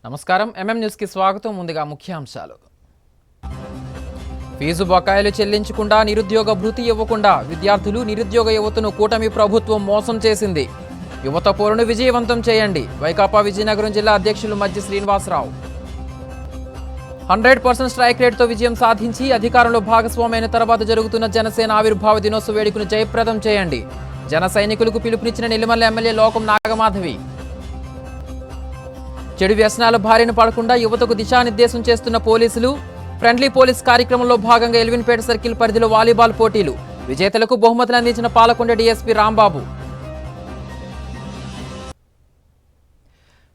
నమస్కారం MM news కి స్వాగతం. ముందుగా ముఖ్యాంశాలు. ఫీజు బకాయిలు చెల్లించకుండా నిరుద్యోగ భృతి ఇవ్వకుండా విద్యార్థులు నిరుద్యోగ యువతను కూటమి ప్రభుత్వం మోసం చేసింది. యువత పోరును విజయవంతం చేయండి. వైకాపా విజయనగరం జిల్లా అధ్యక్షులు మధ్య శ్రీనివాసరావు. 100% స్ట్రైక్ రేట్తో విజయం సాధించి అధికారంలో భాగస్వామైన తర్వాత జరుగుతున్న జనసేన ఆవిర్భావ దినోత్సవ వేడుకను జయప్రదం చేయండి. జన సైనికులకు పిలుపునిచ్చిన నెల్లిమల్ల ఎమ్మెల్యే లోకం నాగమాధవి. చెడు వ్యసనాల బారిన పడకుండా యువతకు దిశానిర్దేశం చేస్తున్న పోలీసులు. ఫ్రెండ్లీ పోలీస్ కార్యక్రమంలో భాగంగా ఎల్విన్పేట సర్కిల్ పరిధిలో వాలీబాల్ పోటీలు. విజేతలకు బహుమతులు అందించిన పాలకొండ డీఎస్పీ రాంబాబు.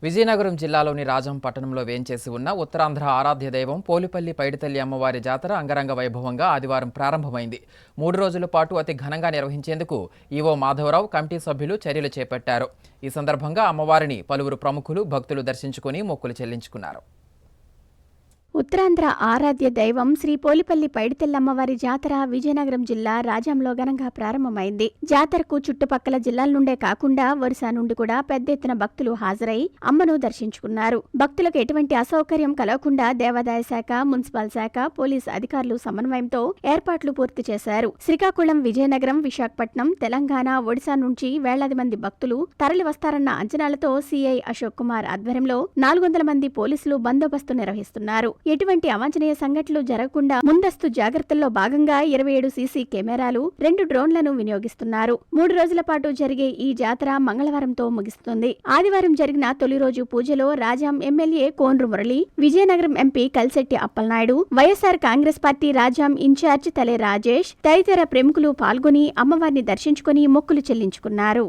విజయనగరం జిల్లాలోని రాజం పట్టణంలో వేంచేసి ఉన్న ఉత్తరాంధ్ర ఆరాధ్య దైవం పోలిపల్లి పైడితల్లి అమ్మవారి జాతర అంగరంగ వైభవంగా ఆదివారం ప్రారంభమైంది. 3 రోజుల పాటు అతి ఘనంగా నిర్వహించేందుకు ఈవో మాధవరావు కమిటీ సభ్యులు చర్యలు చేపట్టారు. ఈ సందర్భంగా అమ్మవారిని పలువురు ప్రముఖులు భక్తులు దర్శించుకుని మొక్కులు చెల్లించుకున్నారు. ఉత్తరాంధ్ర ఆరాధ్య దైవం శ్రీ పోలిపల్లి పైడితెల్లమ్మవారి జాతర విజయనగరం జిల్లా రాజంలో ఘనంగా ప్రారంభమైంది. జాతరకు చుట్టుపక్కల జిల్లాల నుండే కాకుండా వరుస నుండి కూడా పెద్ద ఎత్తున భక్తులు హాజరై అమ్మను దర్శించుకున్నారు. భక్తులకు ఎటువంటి అసౌకర్యం కలగకుండా దేవాదాయ శాఖ, మున్సిపల్ శాఖ, పోలీస్ అధికారులు సమన్వయంతో ఏర్పాట్లు పూర్తి చేశారు. శ్రీకాకుళం, విజయనగరం, విశాఖపట్నం, తెలంగాణ, ఒడిశా నుంచి వేలాది మంది భక్తులు తరలి వస్తారన్న అంచనాలతో సిఐ అశోక్ కుమార్ ఆధ్వర్యంలో 400 మంది పోలీసులు బందోబస్తు నిర్వహిస్తున్నారు. ఎటువంటి అవాంఛనీయ సంఘటనలు జరగకుండా ముందస్తు జాగ్రత్తల్లో భాగంగా 27 సీసీ కెమెరాలు, 2 డ్రోన్లను వినియోగిస్తున్నారు. 3 రోజుల పాటు జరిగే ఈ జాతర మంగళవారంతో ముగిస్తుంది. ఆదివారం జరిగిన తొలి రోజు పూజలో Rajam MLA Kondru Murali, Vizianagaram MP Kalisetti Appalanaidu, YSR Congress party Rajam incharge Tale Rajesh తదితర ప్రముఖులు పాల్గొని అమ్మవారిని దర్శించుకుని మొక్కులు చెల్లించుకున్నారు.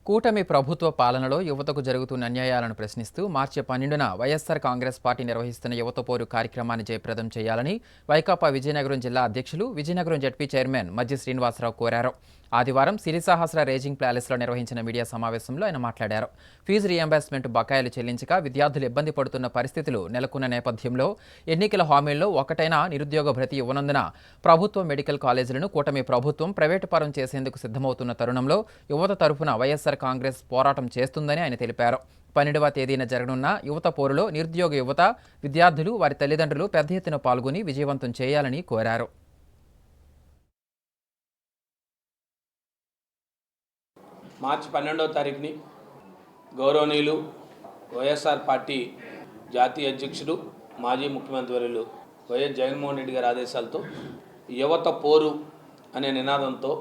కూటమి ప్రభుత్వ పాలనలో యువతకు జరుగుతున్న అన్యాయాలను ప్రశ్నిస్తూ మార్చి 12న వైఎస్ఆర్ కాంగ్రెస్ పార్టీ నిర్వహిస్తున్న యువత పోరు కార్యక్రమాన్ని జయప్రదం చేయాలని వైకాపా విజయనగరం జిల్లా అధ్యక్షులు, విజయనగరం జడ్పీ చైర్మన్ మధ్య శ్రీనివాసరావు కోరారు. ఆదివారం సిరిసహస్ర రేజింగ్ ప్యాలెస్లో నిర్వహించిన మీడియా సమావేశంలో ఆయన మాట్లాడారు. ఫీజు రీఎంబర్స్మెంట్ బకాయిలు చెల్లించక విద్యార్థులు ఇబ్బంది పడుతున్న పరిస్థితులు నెలకొన్న నేపథ్యంలో ఎన్నికల హామీల్లో ఒకటైనా నిరుద్యోగ భృతి ఇవ్వనందున ప్రభుత్వ మెడికల్ కాలేజీలను కూటమి ప్రభుత్వం ప్రైవేటు పరం చేసేందుకు సిద్ధమవుతున్న తరుణంలో యువత తరఫున వైఎస్ఆర్ కాంగ్రెస్ పోరాటం చేస్తుందని ఆయన తెలిపారు. 12వ తేదీన జరగనున్న యువత పోరులో నిరుద్యోగ యువత, విద్యార్థులు, వారి తల్లిదండ్రులు పెద్ద ఎత్తున పాల్గొని విజయవంతం చేయాలని కోరారు. మార్చి 12వ తారీఖుని గౌరవనీయులు వైఎస్ఆర్ పార్టీ జాతీయ అధ్యక్షుడు, మాజీ ముఖ్యమంత్రి వర్యులు వైఎస్ జగన్మోహన్ రెడ్డి గారి ఆదేశాలతో యువత పోరు అనే నినాదంతో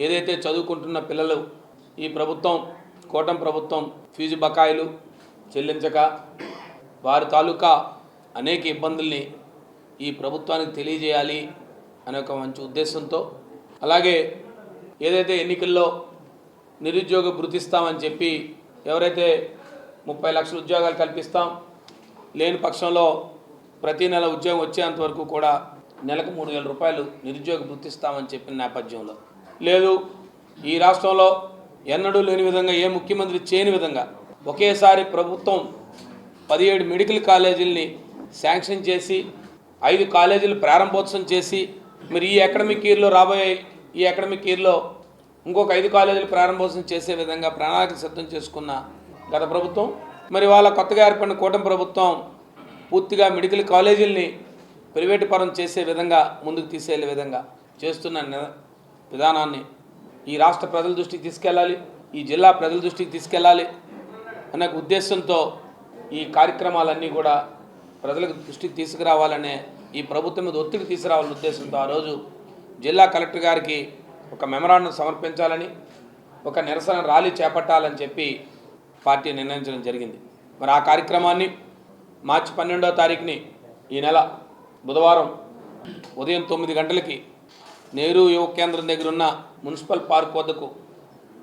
ఏదైతే చదువుకుంటున్న పిల్లలు ఈ ప్రభుత్వం, కూటమి ప్రభుత్వం ఫీజు బకాయిలు చెల్లించక వారి తాలూకా అనేక ఇబ్బందుల్ని ఈ ప్రభుత్వానికి తెలియజేయాలి అనే ఒక మంచి ఉద్దేశంతో, అలాగే ఏదైతే ఎన్నికల్లో నిరుద్యోగ భృతి ఇస్తామని చెప్పి ఎవరైతే 30 లక్షల ఉద్యోగాలు కల్పిస్తాం, లేని పక్షంలో ప్రతి నెల ఉద్యోగం వచ్చేంతవరకు కూడా నెలకు 3,000 రూపాయలు నిరుద్యోగ భృతి ఇస్తామని చెప్పిన నేపథ్యంలో, లేదు ఈ రాష్ట్రంలో ఎన్నడూ లేని విధంగా, ఏ ముఖ్యమంత్రి చేయని విధంగా ఒకేసారి ప్రభుత్వం 17 మెడికల్ కాలేజీలని శాంక్షన్ చేసి 5 కాలేజీలు ప్రారంభోత్సవం చేసి, మరి ఈ అకాడమిక్ ఇయర్లో రాబోయే ఈ అకాడమిక్ ఇయర్లో ఇంకొక 5 కాలేజీలు ప్రారంభోత్సవం చేసే విధంగా ప్రణాళిక సిద్ధం చేసుకున్న గత ప్రభుత్వం, మరి వాళ్ళ కొత్తగా ఏర్పడిన కూటమి ప్రభుత్వం పూర్తిగా మెడికల్ కాలేజీలని ప్రైవేటు పరం చేసే విధంగా, ముందుకు తీసేసే విధంగా చేస్తున్న విధానాన్ని ఈ రాష్ట్ర ప్రజల దృష్టికి తీసుకెళ్ళాలి, ఈ జిల్లా ప్రజల దృష్టికి తీసుకెళ్ళాలి అనే ఉద్దేశంతో ఈ కార్యక్రమాలన్నీ కూడా ప్రజలకు దృష్టికి తీసుకురావాలనే, ఈ ప్రభుత్వం మీద ఒత్తిడి తీసుకురావాలనే ఉద్దేశంతో ఆ రోజు జిల్లా కలెక్టర్ గారికి ఒక మెమరాండం సమర్పించాలని, ఒక నిరసన ర్యాలీ చేపట్టాలని చెప్పి పార్టీ నిర్ణయించడం జరిగింది. మరి ఆ కార్యక్రమాన్ని మార్చి 12వ తారీఖుని ఈ నెల బుధవారం ఉదయం 9 గంటలకి నెహ్రూ యువ కేంద్రం దగ్గర ఉన్న మున్సిపల్ పార్క్ వద్దకు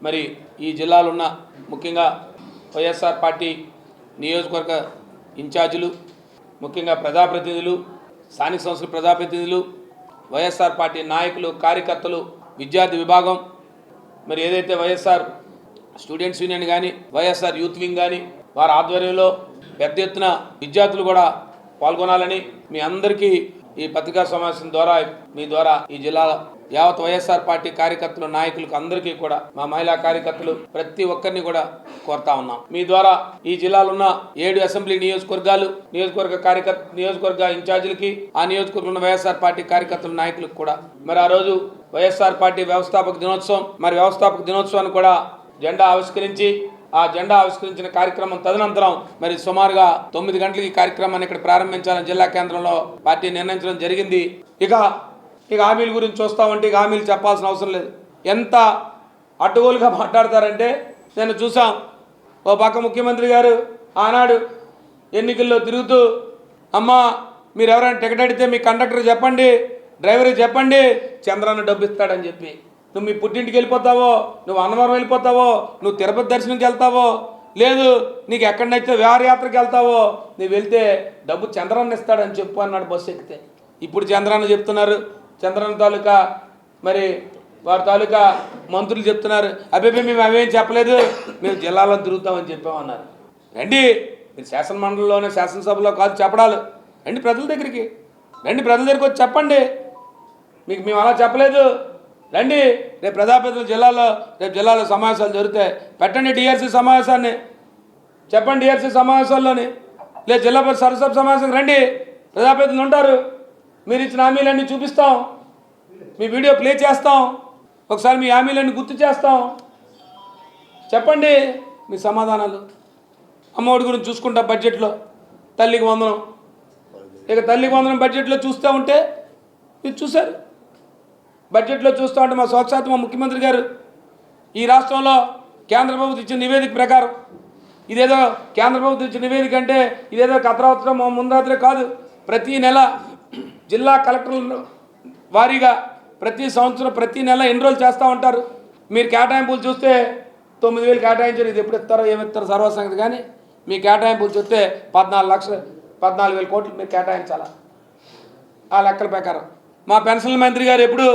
మరి ఈ జిల్లాలో ఉన్న ముఖ్యంగా వైఎస్ఆర్ పార్టీ నియోజకవర్గ ఇన్ఛార్జీలు, ముఖ్యంగా ప్రజాప్రతినిధులు, స్థానిక సంస్థల ప్రజాప్రతినిధులు, వైఎస్ఆర్ పార్టీ నాయకులు, కార్యకర్తలు, విద్యార్థి విభాగం, మరి ఏదైతే వైఎస్ఆర్ స్టూడెంట్స్ యూనియన్ కానీ, వైఎస్ఆర్ యూత్ వింగ్ కానీ వారి ఆధ్వర్యంలో పెద్ద ఎత్తున విద్యార్థులు కూడా పాల్గొనాలని మీ అందరికీ ఈ పత్రికా సమావేశం ద్వారా, మీ ద్వారా ఈ జిల్లా యావత్ వైఎస్ఆర్ పార్టీ కార్యకర్తలు నాయకులకు అందరికీ కూడా మా మహిళా కార్యకర్తలు ప్రతి ఒక్కరిని కూడా కోరుతా ఉన్నాం. మీ ద్వారా ఈ జిల్లాలో ఉన్న 7 అసెంబ్లీ నియోజకవర్గ ఇన్ఛార్జీలకి ఆ నియోజకవర్గంలో ఉన్న వైఎస్ఆర్ పార్టీ కార్యకర్తల నాయకులకు కూడా మరి ఆ రోజు వైఎస్ఆర్ పార్టీ వ్యవస్థాపక దినోత్సవాన్ని కూడా జెండా ఆవిష్కరించిన కార్యక్రమం తదనంతరం మరి సుమారుగా 9 గంటలకి ఈ కార్యక్రమాన్ని ఇక్కడ ప్రారంభించాలని జిల్లా కేంద్రంలో పార్టీ నిర్ణయించడం జరిగింది. ఇక హామీల గురించి చూస్తామంటే ఇక హామీలు చెప్పాల్సిన అవసరం లేదు. ఎంత అడ్డగోలుగా మాట్లాడతారంటే నేను చూసాం. ఓ పక్క ముఖ్యమంత్రి గారు ఆనాడు ఎన్నికల్లో తిరుగుతూ అమ్మా మీరు ఎవరైనా టికెట్ అడిగితే మీ కండక్టర్ చెప్పండి, డ్రైవర్కి చెప్పండి, చంద్రన్న డబ్బు ఇస్తాడని చెప్పి నువ్వు మీ పుట్టింటికి వెళ్ళిపోతావో, నువ్వు అన్నవరం వెళ్ళిపోతావో, నువ్వు తిరుపతి దర్శనంకి వెళ్తావో, లేదు నీకు ఎక్కడ నచ్చితే విహారయాత్రకి వెళ్తావో, నువ్వు వెళ్తే డబ్బు చంద్రన్న ఇస్తాడని చెప్పు అన్నాడు బస్సు ఎక్కితే. ఇప్పుడు చంద్రన్న చెప్తున్నారు, చంద్రన్న తాలూకా మరి వారి తాలూకా మంత్రులు చెప్తున్నారు అబ్బాయి మేము అవేం చెప్పలేదు, మేము జిల్లాలో తిరుగుతామని చెప్పామన్నారు. రండి, మీరు శాసనమండలిలోనే శాసనసభలో కాదు చెప్పడాలు, రండి ప్రజల దగ్గరికి వచ్చి చెప్పండి, మీకు మేము అలా చెప్పలేదు, రండి రేపు ప్రజాప్రతినిధుల జిల్లాలో సమావేశాలు జరుగుతాయి, పెట్టండి డిఆర్సీ సమావేశాన్ని, చెప్పండి డిఆర్సీ సమావేశాల్లోని, లేదు జిల్లా పరిషత్ సర్వసభ సమావేశం రండి, ప్రజాప్రతినిధులు ఉంటారు, మీరు ఇచ్చిన హామీలన్నీ చూపిస్తాం, మీ వీడియో ప్లే చేస్తాం, ఒకసారి మీ హామీలన్నీ గుర్తు చేస్తాం, చెప్పండి మీ సమాధానాలు. అమ్మఒడి గురించి చూసుకుంటా బడ్జెట్లో, తల్లికి వందనం, ఇక తల్లికి వందనం బడ్జెట్లో చూస్తూ ఉంటే మీరు చూశారు. బడ్జెట్లో చూస్తూ ఉంటే మా ముఖ్యమంత్రి గారు ఈ రాష్ట్రంలో కేంద్ర ప్రభుత్వం ఇచ్చిన నివేదిక ప్రకారం, ఇదేదో కేంద్ర ప్రభుత్వం ఇచ్చిన నివేదిక అంటే ఇదేదో కథరాత్రం ముందరాత్రే కాదు, ప్రతి నెల జిల్లా కలెక్టర్ల వారీగా ప్రతి సంవత్సరం ప్రతి నెల ఎన్రోల్ చేస్తూ ఉంటారు. మీరు కేటాయింపులు చూస్తే 9,000 కేటాయించారు, ఇది ఎప్పుడు ఇస్తారో ఏమిస్తారో సర్వసంగతి, కానీ మీ కేటాయింపులు చూస్తే 14,000 కోట్లు మీరు కేటాయించాలా ఆ లెక్కల ప్రకారం. మా పెన్షన్ల మంత్రి గారు ఎప్పుడు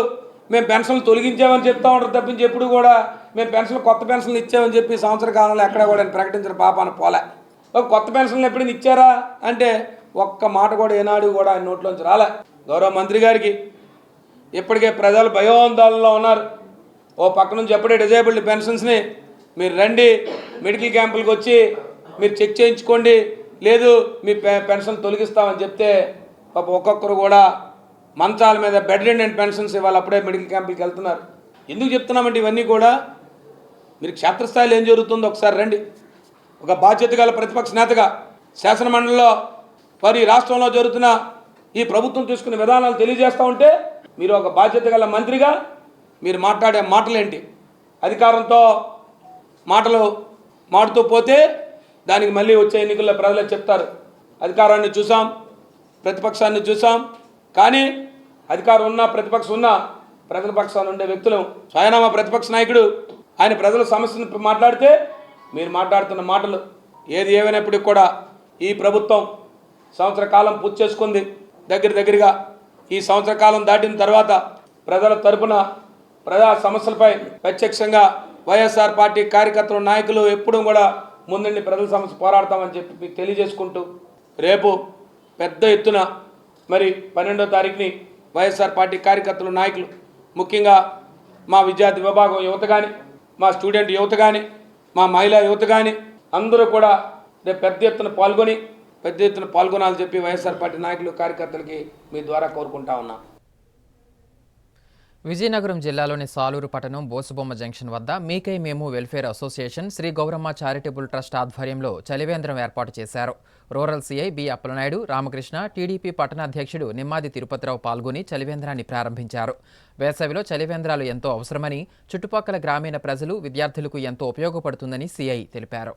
మేము పెన్షన్లు తొలగించామని చెప్తా ఉంటారు తప్పించి ఎప్పుడు కూడా మేము కొత్త పెన్షన్లు ఇచ్చామని చెప్పి సంవత్సర కాలంలో ఎక్కడ కూడా ప్రకటించిన పాపాన పోలే. కొత్త పెన్షన్లు ఎప్పుడైనా ఇచ్చారా అంటే ఒక్క మాట కూడా ఏనాడు కూడా ఆయన నోట్లోంచి రాలే. గౌరవ మంత్రి గారికి ఇప్పటికే ప్రజలు భయోందోళనలో ఉన్నారు. ఓ పక్క నుంచి ఎప్పుడే డిజేబుల్డ్ పెన్షన్స్ని మీరు రండి, మెడికల్ క్యాంపులకు వచ్చి మీరు చెక్ చేయించుకోండి, లేదు మీ పెన్షన్ తొలగిస్తామని చెప్తే పాప ఒక్కొక్కరు కూడా మంచాల మీద బెడ్ రెడెంట్ పెన్షన్స్ ఇవాళ అప్పుడే మెడికల్ క్యాంపులకు వెళ్తున్నారు. ఎందుకు చెప్తున్నామంటే ఇవన్నీ కూడా మీరు క్షేత్రస్థాయిలో ఏం జరుగుతుందో ఒకసారి రండి. ఒక బాధ్యత గల ప్రతిపక్ష నేతగా శాసనమండలిలో వారి రాష్ట్రంలో జరుగుతున్న ఈ ప్రభుత్వం తీసుకునే విధానాలు తెలియజేస్తూ ఉంటే మీరు ఒక బాధ్యత గల మంత్రిగా మీరు మాట్లాడే మాటలేంటి? అధికారంతో మాటలు మాడుతూ పోతే దానికి మళ్ళీ వచ్చే ఎన్నికల్లో ప్రజలే చెప్తారు. అధికారాన్ని చూసాం, ప్రతిపక్షాన్ని చూసాం, కానీ అధికారం ఉన్నా ప్రతిపక్షం ఉన్నా ప్రజల పక్షాన్ని ఉండే వ్యక్తులు. స్వయనా మా ప్రతిపక్ష నాయకుడు ఆయన ప్రజల సమస్యను మాట్లాడితే మీరు మాట్లాడుతున్న మాటలు ఏది ఏమైనప్పటికీ కూడా ఈ ప్రభుత్వం సంవత్సర కాలం పూర్తి చేసుకుంది. దగ్గరగా ఈ సంవత్సర కాలం దాటిన తర్వాత ప్రజల తరపున ప్రజా సమస్యలపై ప్రత్యక్షంగా వైఎస్ఆర్ పార్టీ కార్యకర్తలు నాయకులు ఎప్పుడూ కూడా ముందుండి ప్రజల సమస్య పోరాడతామని చెప్పి మీకు తెలియజేసుకుంటూ రేపు పెద్ద ఎత్తున మరి 12వ తారీఖుని వైఎస్ఆర్ పార్టీ కార్యకర్తలు నాయకులు ముఖ్యంగా మా విద్యార్థి విభాగం యువత కానీ, మా స్టూడెంట్ యువత కానీ, మా మహిళా యువత కానీ అందరూ కూడా రేపు పెద్ద ఎత్తున పాల్గొనాలని చెప్పి వైఎస్ఆర్ పార్టీ నాయకులు కార్యకర్తలకి మీ ద్వారా కోరుకుంటా ఉన్నాం. విజయనగరం జిల్లాలోని సాలూరు పట్టణం బోసుబొమ్మ జంక్షన్ వద్ద మీకై మేము welfare association Shri Gowramma charitable trust ఆధ్వర్యంలో చలివేంద్రం ఏర్పాటు చేశారు. Rural CI B Appalanaidu, Ramakrishna, TDP పట్టణ అధ్యక్షుడు నిమ్మాది తిరుపతిరావు పాల్గొని చలివేంద్రాన్ని ప్రారంభించారు. వేసవిలో చలివేంద్రాలు ఎంతో అవసరమని, చుట్టుపక్కల గ్రామీణ ప్రజలు, విద్యార్థులకు ఎంతో ఉపయోగపడుతుందని సీఐ తెలిపారు.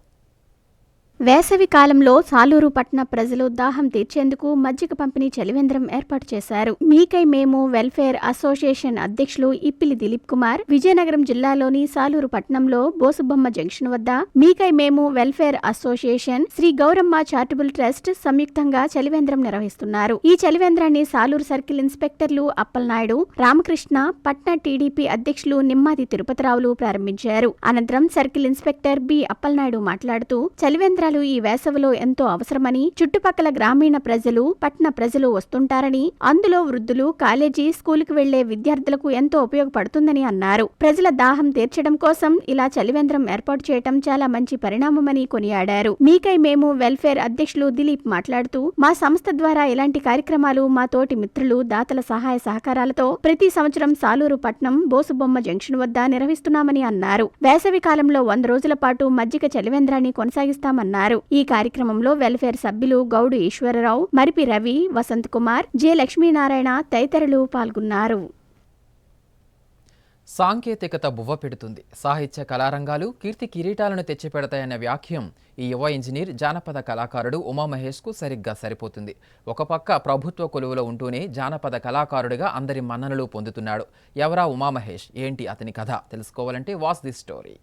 వేసవి కాలంలో సాలూరు పట్టణ ప్రజలు దాహం తీర్చేందుకు మజ్జిగ పంపిణీ చలివేంద్రం ఏర్పాటు చేశారు. మీకై మేము వెల్ఫేర్ అసోసియేషన్ అధ్యక్షులు ఇప్పిలి దిలీప్ కుమార్ విజయనగరం జిల్లాలోని సాలూరు పట్టణంలో బోసుబొమ్మ జంక్షన్ వద్ద మీకై మేము welfare association Shri Gowramma charitable trust సంయుక్తంగా చలివేంద్రం నిర్వహిస్తున్నారు. ఈ చలివేంద్రాన్ని సాలూరు సర్కిల్ ఇన్స్పెక్టర్లు అప్పలనాయుడు, రామకృష్ణ, పట్న టీడీపీ అధ్యక్షులు నిమ్మాది తిరుపతిరావులు ప్రారంభించారు. అనంతరం సర్కిల్ ఇన్స్పెక్టర్ బి అప్పలనాయుడు మాట్లాడుతూ చలివేంద్రాలు పుస్తకాలు ఈ వేసవిలో ఎంతో అవసరమని, చుట్టుపక్కల గ్రామీణ ప్రజలు, పట్టణ ప్రజలు వస్తుంటారని, అందులో వృద్ధులు, కాలేజీ, స్కూలుకు వెళ్లే విద్యార్థులకు ఎంతో ఉపయోగపడుతుందని అన్నారు. ప్రజల దాహం తీర్చడం కోసం ఇలా చలివేంద్రం ఏర్పాటు చేయటం చాలా మంచి పరిణామమని కొనియాడారు. మీకై మేము వెల్ఫేర్ అధ్యక్షులు దిలీప్ మాట్లాడుతూ, మా సంస్థ ద్వారా ఇలాంటి కార్యక్రమాలు మా తోటి మిత్రులు, దాతల సహాయ సహకారాలతో ప్రతి సంవత్సరం సాలూరు పట్నం బోసుబొమ్మ జంక్షన్ వద్ద నిర్వహిస్తున్నామని అన్నారు. వేసవి కాలంలో 100 రోజుల పాటు మజ్జిగ చలివేంద్రాన్ని కొనసాగిస్తామన్నారు. ఈ కార్యక్రమంలో వెల్ఫేర్ సభ్యులు గౌడు ఈశ్వరరావు, మరిపి రవి, వసంత్ కుమార్, జె లక్ష్మీనారాయణ తదితరులు పాల్గొన్నారు. సాంకేతికత బువ్వ పెడుతుంది, సాహిత్య కళారంగాలు కీర్తి కిరీటాలను తెచ్చిపెడతాయన్న వ్యాఖ్యం ఈ యువ ఇంజనీర్, జానపద కళాకారుడు ఉమామహేష్కు సరిగ్గా సరిపోతుంది. ఒక పక్క ప్రభుత్వ కొలువులో ఉంటూనే జానపద కళాకారుడిగా అందరి మన్ననలు పొందుతున్నాడు. ఎవరా ఉమామహేష్, ఏంటి అతని కథ తెలుసుకోవాలంటే వాచ్ దిస్ స్టోరీ.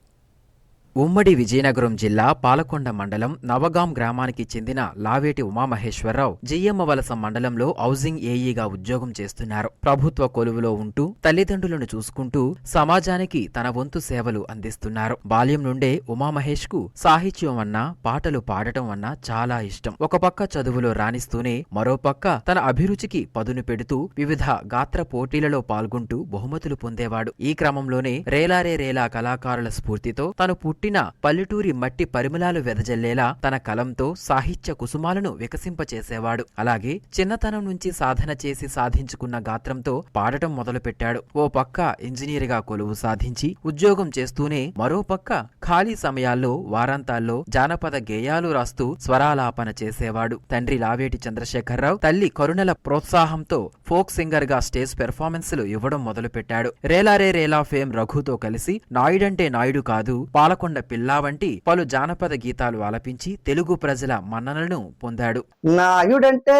ఉమ్మడి విజయనగరం జిల్లా పాలకొండ మండలం నవగాం గ్రామానికి చెందిన లావేటి ఉమామహేశ్వరరావు జియ్యమ్మవలస మండలంలో హౌసింగ్ ఏఈగా ఉద్యోగం చేస్తున్నారు. ప్రభుత్వ కొలువులో ఉంటూ తల్లిదండ్రులను చూసుకుంటూ సమాజానికి తన వంతు సేవలు అందిస్తున్నారు. బాల్యం నుండే ఉమామహేష్ కు సాహిత్యం అన్నా, పాటలు పాడటం అన్నా చాలా ఇష్టం. ఒక పక్క చదువులో రాణిస్తూనే మరోపక్క తన అభిరుచికి పదును పెడుతూ వివిధ గాత్ర పోటీలలో పాల్గొంటూ బహుమతులు పొందేవాడు. ఈ క్రమంలోనే రేలారే రేలా కళాకారుల స్ఫూర్తితో తను పుట్టిన పల్లెటూరి మట్టి పరిమళాలు వెదజల్లేలా తన కలంతో సాహిత్య కుసుమాలను వికసింపచేసేవాడు. అలాగే చిన్నతనం నుంచి సాధన చేసి సాధించుకున్న గాత్రంతో పాడటం మొదలుపెట్టాడు. ఓ పక్క ఇంజనీర్గా కొలువు సాధించి ఉద్యోగం చేస్తూనే మరో పక్క ఖాళీ సమయాల్లో, వారాంతాల్లో జానపద గేయాలు రాస్తూ స్వరాలాపన చేసేవాడు. తండ్రి లావేటి చంద్రశేఖరరావు, తల్లి కరుణల ప్రోత్సాహంతో ఫోక్ సింగర్ గా స్టేజ్ పెర్ఫార్మెన్స్లు ఇవ్వడం మొదలుపెట్టాడు. రేలారే రేలా ఫేమ్ రఘుతో కలిసి నాయుడంటే నాయుడు కాదు, పాలకొండ పిల్లా వంటి పలు జానపద గీతాలు ఆలపించి తెలుగు ప్రజల మన్ననలను పొందాడు. నాయుడంటే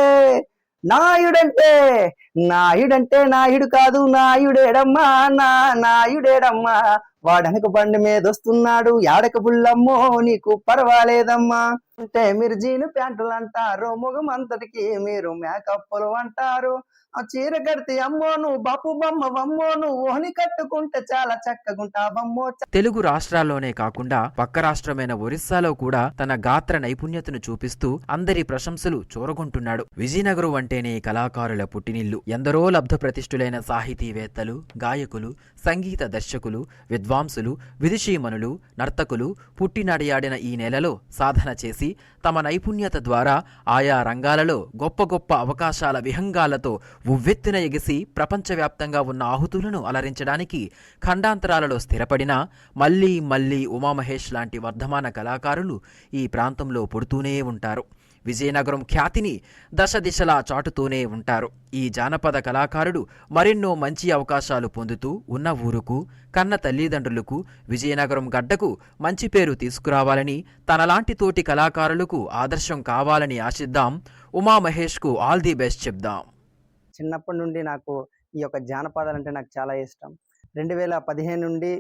నాయుడంటే నాయుడంటే నాయుడు కాదు, నాయుడేడమ్మా, నాయుడేడమ్మా, వాడనక బండి మీద వస్తున్నాడు, యాడక బుల్లమ్మో నీకు పర్వాలేదమ్మా. అంటే మీరు జీను ప్యాంటులు అంటారు, ముఖం అంతటికి మీరు మేకప్పులు అంటారు, ఆ చీర కడితే అమ్మో నువ్వు బాపు బొమ్మవమ్మో, నువ్వు ఓని కట్టుకుంటే చాలా చక్కగుంటావమ్మో. తెలుగు రాష్ట్రాల్లోనే కాకుండా పక్క రాష్ట్రమైన ఒరిస్సాలో కూడా తన గాత్ర నైపుణ్యతను చూపిస్తూ అందరి ప్రశంసలు చూరగొంటున్నాడు. విజయనగరం అంటేనే కళాకారుల పుట్టినిల్లు. ఎందరో లబ్ధ ప్రతిష్ఠులైన సాహితీవేత్తలు, గాయకులు, సంగీత దర్శకులు, విద్వాంసులు, విదుషీమణులు, నర్తకులు పుట్టినడియాడిన ఈ నెలలో సాధన చేసి తమ నైపుణ్యత ద్వారా ఆయా రంగాలలో గొప్ప గొప్ప అవకాశాల విహంగాలతో ఉవ్వెత్తున ఎగిసి ప్రపంచవ్యాప్తంగా ఉన్న ఆహుతులను అలరించడానికి ఖండాంతరాలలో స్థిరపడిన మళ్లీ మళ్లీ ఉమామహేష్ లాంటి వర్ధమాన కళాకారులు ఈ ప్రాంతంలో పుడుతూనే ఉంటారు. విజయనగరం ఖ్యాతిని దశ దిశలా చాటుతూనే ఉంటారు. ఈ జానపద కళాకారుడు మరెన్నో మంచి అవకాశాలు పొందుతూ ఉన్న ఊరుకు, కన్న తల్లిదండ్రులకు, విజయనగరం గడ్డకు మంచి పేరు తీసుకురావాలని, తనలాంటి తోటి కళాకారులకు ఆదర్శం కావాలని ఆశిద్దాం. ఉమామహేష్కు ఆల్ ది బెస్ట్ చెప్దాం. చిన్నప్పటి నుండి నాకు ఈ యొక్క జానపదాలు అంటే నాకు చాలా ఇష్టం. 2015 నుండి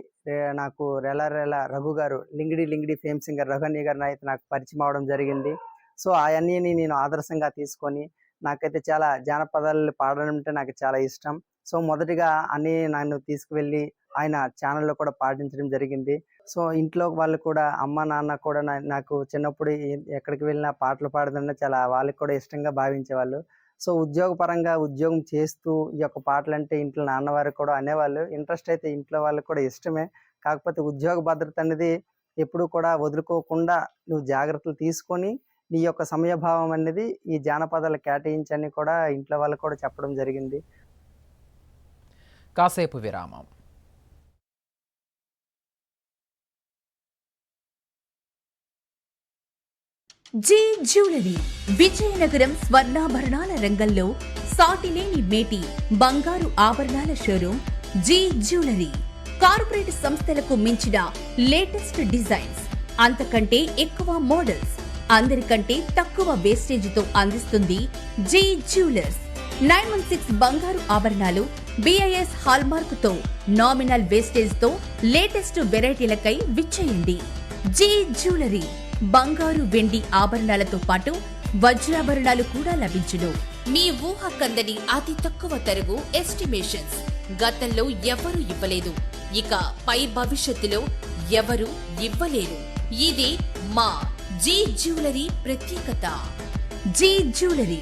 నాకు రేలా రఘు గారు, లింగిడి ఫేమ్ సింగర్ రఘు గారు అయితే నాకు పరిచయం అవడం జరిగింది. సో అవన్నీ నేను ఆదర్శంగా తీసుకొని నాకైతే చాలా జానపదాలు పాడడం అంటే నాకు చాలా ఇష్టం. సో మొదటిగా అన్నీ నన్ను తీసుకువెళ్ళి ఆయన ఛానల్లో కూడా పాటించడం జరిగింది. సో ఇంట్లో వాళ్ళు కూడా, అమ్మ నాన్న కూడా నాకు చిన్నప్పుడు ఎక్కడికి వెళ్ళినా పాటలు పాడదన్నా చాలా వాళ్ళకి కూడా ఇష్టంగా భావించేవాళ్ళు. సో ఉద్యోగపరంగా ఉద్యోగం చేస్తూ ఈ యొక్క పాటలు అంటే ఇంట్లో నాన్నవారు కూడా అనేవాళ్ళు. ఇంట్రెస్ట్ అయితే ఇంట్లో వాళ్ళకి కూడా ఇష్టమే. కాకపోతే ఉద్యోగ భద్రత అనేది ఎప్పుడు కూడా వదులుకోకుండా నువ్వు జాగ్రత్తలు తీసుకొని నీ యొక్క సమయభావం అనేది ఈ జానపదాలు కేటాయించని కూడా ఇంట్లో వాళ్ళకి కూడా చెప్పడం జరిగింది. కాసేపు విరామం. జే జ్యువెలరీ విజయనగరం స్వర్ణాభరణాల రంగంలో సాటిలేని మేటి బంగారు ఆభరణాల షోరూమ్ జే జ్యువెలరీ. కార్పొరేట్ సంస్థలకు మించిన లేటెస్ట్ డిజైన్స్, అంతకంటే ఎక్కువ మోడల్స్, అందరికంటే తక్కువ వేస్టేజీతో అందిస్తుంది జే జ్యువెలర్స్. 916 బంగారు ఆభరణాలు BIS హాల్మార్క్ తో నామినల్ వేస్టేజ్ తో లేటెస్ట్ వెరైటీలకై విచ్చేయండి. జే జ్యువెలరీ బంగారు, వెండి ఆభరణాలతో పాటు వజ్రాభరణాలు కూడా లభించును. మీ ఊహ కందని అతి తక్కువ తరుగు ఎస్టిమేషన్స్ గతంలో ఎవరూ ఇవ్వలేదు, ఇక పై భవిష్యత్తులో ఎవరు ఇవ్వలేరు. ఇది మా జీ జ్యువెలరీ ప్రత్యేకత. జీ జ్యువెలరీ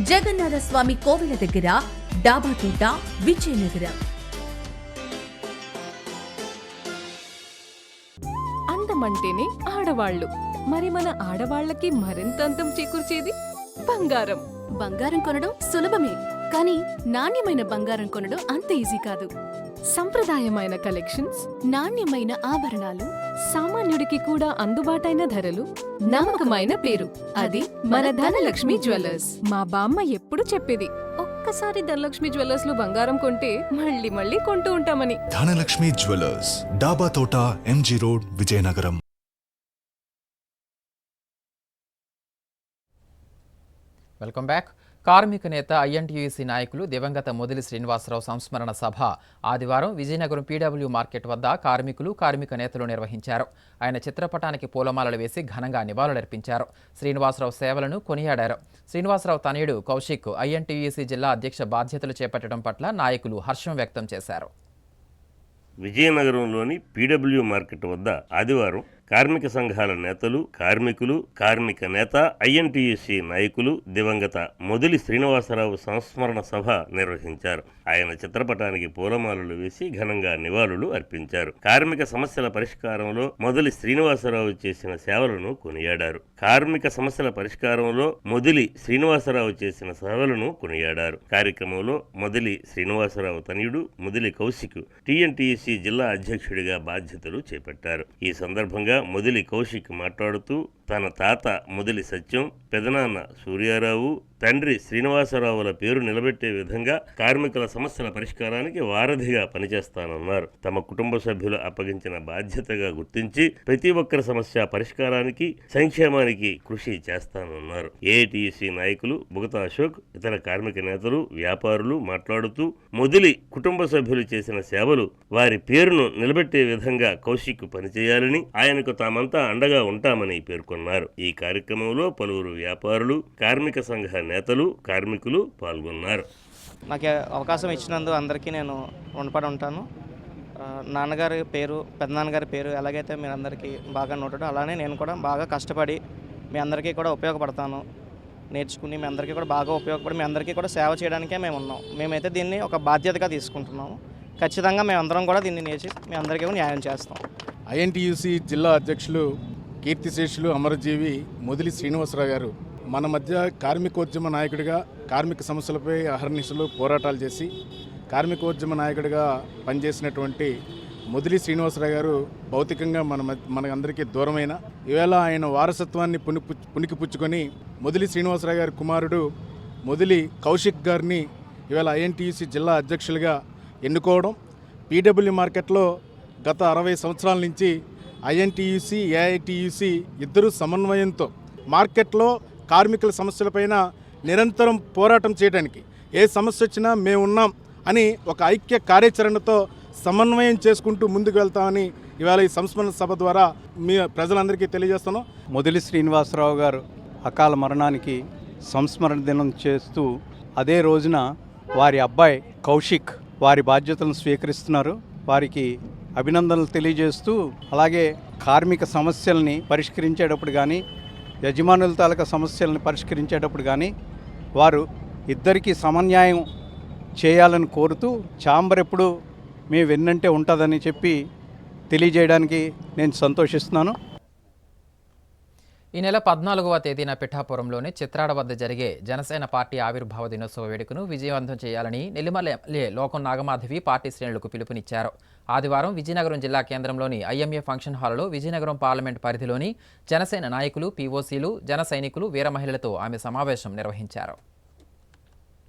జగన్నాథ స్వామి కోవెల దగ్గర, డాబాతోట, విజయనగరం. అందమంటేనే ఆడవాళ్లు. మరి మన ఆడవాళ్లకి మరింత అందం చేకూర్చేది బంగారం. బంగారం కొనడం సులభమే, కానీ నాణ్యమైన బంగారం కొనడం అంత ఈజీ కాదు. సంప్రదాయమైన కలెక్షన్స్, నాణ్యమైన ఆభరణాలు, సామాన్యుడికి కూడా అందుబాటైన ధరలు, నమ్మకమైన పేరు, అది మన ధనలక్ష్మి జ్యువెలర్స్. మా బామ్మ ఎప్పుడు చెప్పేది, ఒక్కసారి ధనలక్ష్మి జ్యువెలర్స్ లో బంగారం కొంటే మళ్ళీ మళ్ళీ కొంటూ ఉంటామని. ధనలక్ష్మి జ్యువెలర్స్, డాబా తోట, MG road, Vizianagaram. Welcome back. కార్మిక నేత ఐఎన్టీయూసీ నాయకులు దివంగత మొదిలి శ్రీనివాసరావు సంస్మరణ సభ ఆదివారం విజయనగరం పీడబ్ల్యూ మార్కెట్ వద్ద కార్మిక నేతలు నిర్వహించారు. ఆయన చిత్రపటానికి పూలమాలలు వేసి ఘనంగా నివాళులర్పించారు. శ్రీనివాసరావు సేవలను కొనియాడారు. శ్రీనివాసరావు తనయుడు కౌశిక్ ఐఎన్టీయూసీ జిల్లా అధ్యక్ష బాధ్యతలు చేపట్టడం పట్ల నాయకులు హర్షం వ్యక్తం చేశారు. విజయనగరంలోని పీడబ్ల్యూ మార్కెట్ వద్ద ఆదివారం కార్మిక సంఘాల నేతలు, కార్మిక నేత, ఐఎన్టీయూసీ నాయకులు దివంగత మొదిలి శ్రీనివాసరావు సంస్మరణ సభ నిర్వహించారు. ఆయన చిత్రపటానికి పూలమాలలు వేసి ఘనంగా నివాళులు అర్పించారు. కార్మిక సమస్యల పరిష్కారంలో మొదిలి శ్రీనివాసరావు చేసిన సేవలను కొనియాడారు. కార్యక్రమంలో మొదిలి శ్రీనివాసరావు తనయుడు మొదిలి కౌశిక్ టీఎన్టీయూసీ జిల్లా అధ్యక్షుడిగా బాధ్యతలు చేపట్టారు. ఈ సందర్భంగా మొదిలి కౌశిక్ మాట్లాడుతూ తన తాత మొదిలి సత్యం, పెదనాన్న సూర్యారావు, తండ్రి శ్రీనివాసరావుల పేరు నిలబెట్టే విధంగా కార్మికుల సమస్యల పరిష్కారానికి వారధిగా పనిచేస్తానన్నారు. తమ కుటుంబ సభ్యులు అప్పగించిన బాధ్యతగా గుర్తించి ప్రతి ఒక్కరి సమస్య పరిష్కారానికి, సంక్షేమానికి కృషి చేస్తానన్నారు. ఏఐటీయూసీ నాయకులు బుగతా అశోక్, ఇతర కార్మిక నేతలు, వ్యాపారులు మాట్లాడుతూ మొదిలి కుటుంబ సభ్యులు చేసిన సేవలు, వారి పేరును నిలబెట్టే విధంగా కౌశిక్ పనిచేయాలని, ఆయనకు తామంతా అండగా ఉంటామని పేర్కొన్నారు. ఈ కార్యక్రమంలో పలువురు వ్యాపారులు, కార్మిక సంఘ నేతలు, కార్మికులు పాల్గొన్నారు. నాకు అవకాశం ఇచ్చినందుకు అందరికీ నేను రుణపడి ఉంటాను. నాన్నగారి పేరు, పెద్దనాన్నగారి పేరు ఎలాగైతే మీ అందరికీ బాగా నోటాడో అలానే నేను కూడా బాగా కష్టపడి మీ అందరికీ కూడా ఉపయోగపడతాను. నేర్చుకుని మీ అందరికీ కూడా బాగా ఉపయోగపడి మీ అందరికీ కూడా సేవ చేయడానికే మేము ఉన్నాం. మేమైతే దీన్ని ఒక బాధ్యతగా తీసుకుంటున్నాము. ఖచ్చితంగా మేమందరం కూడా దీన్ని నేర్చి మీ అందరికీ కూడా న్యాయం చేస్తాం. ఐఎన్టీయూసీ జిల్లా అధ్యక్షులు కీర్తిశేషులు అమరజీవి మొదిలి శ్రీనివాసరావు గారు మన మధ్య కార్మికోద్యమ నాయకుడిగా కార్మిక సమస్యలపై అహర్నిశలు పోరాటాలు చేసి కార్మికోద్యమ నాయకుడిగా పనిచేసినటువంటి మొదిలి శ్రీనివాసరావు గారు భౌతికంగా మనకందరికీ దూరమైన ఈవేళ ఆయన వారసత్వాన్ని పుణికిపుచ్చుకొని మొదిలి శ్రీనివాసరావు గారి కుమారుడు మొదిలి కౌశిక్ గారిని ఈవేళ ఐఎన్టీయూసీ జిల్లా అధ్యక్షులుగా ఎన్నుకోవడం, పీడబ్ల్యూ మార్కెట్లో గత 60 సంవత్సరాల నుంచి ఐఎన్టీయూసీ, ఏఐటీయూసీ ఇద్దరు సమన్వయంతో మార్కెట్లో కార్మికుల సమస్యలపైన నిరంతరం పోరాటం చేయడానికి, ఏ సమస్య వచ్చినా మేమున్నాం అని ఒక ఐక్య కార్యాచరణతో సమన్వయం చేసుకుంటూ ముందుకు వెళ్తామని ఇవాళ ఈ సంస్మరణ సభ ద్వారా మీ ప్రజలందరికీ తెలియజేస్తున్నాం. మొదిలి శ్రీనివాసరావు గారు అకాల మరణానికి సంస్మరణ దినం చేస్తూ అదే రోజున వారి అబ్బాయి కౌశిక్ వారి బాధ్యతలను స్వీకరిస్తున్నారు. వారికి అభినందనలు తెలియజేస్తూ, అలాగే కార్మిక సమస్యల్ని పరిష్కరించేటప్పుడు కానీ, యజమానుల తాలూకా సమస్యలను పరిష్కరించేటప్పుడు కానీ వారు ఇద్దరికీ సమన్యాయం చేయాలని కోరుతూ ఛాంబర్ ఎప్పుడు మీ వెన్నంటే ఉంటుందని చెప్పి తెలియజేయడానికి నేను సంతోషిస్తున్నాను. ఈ నెల 14వ తేదీన పిఠాపురంలోని చిత్రాడ వద్ద జరిగే జనసేన పార్టీ ఆవిర్భావ దినోత్సవ వేడుకను విజయవంతం చేయాలని నెల్లిమల లోకం నాగమాధవి పార్టీ శ్రేణులకు పిలుపునిచ్చారు. ఆదివారం విజయనగరం జిల్లా కేంద్రంలోని ఐఎంఏ ఫంక్షన్ హాల్లో విజయనగరం పార్లమెంట్ పరిధిలోని జనసేన నాయకులు, పీఓసీలు, జన సైనికులు, వీర మహిళలతో ఆమె సమావేశం నిర్వహించారు.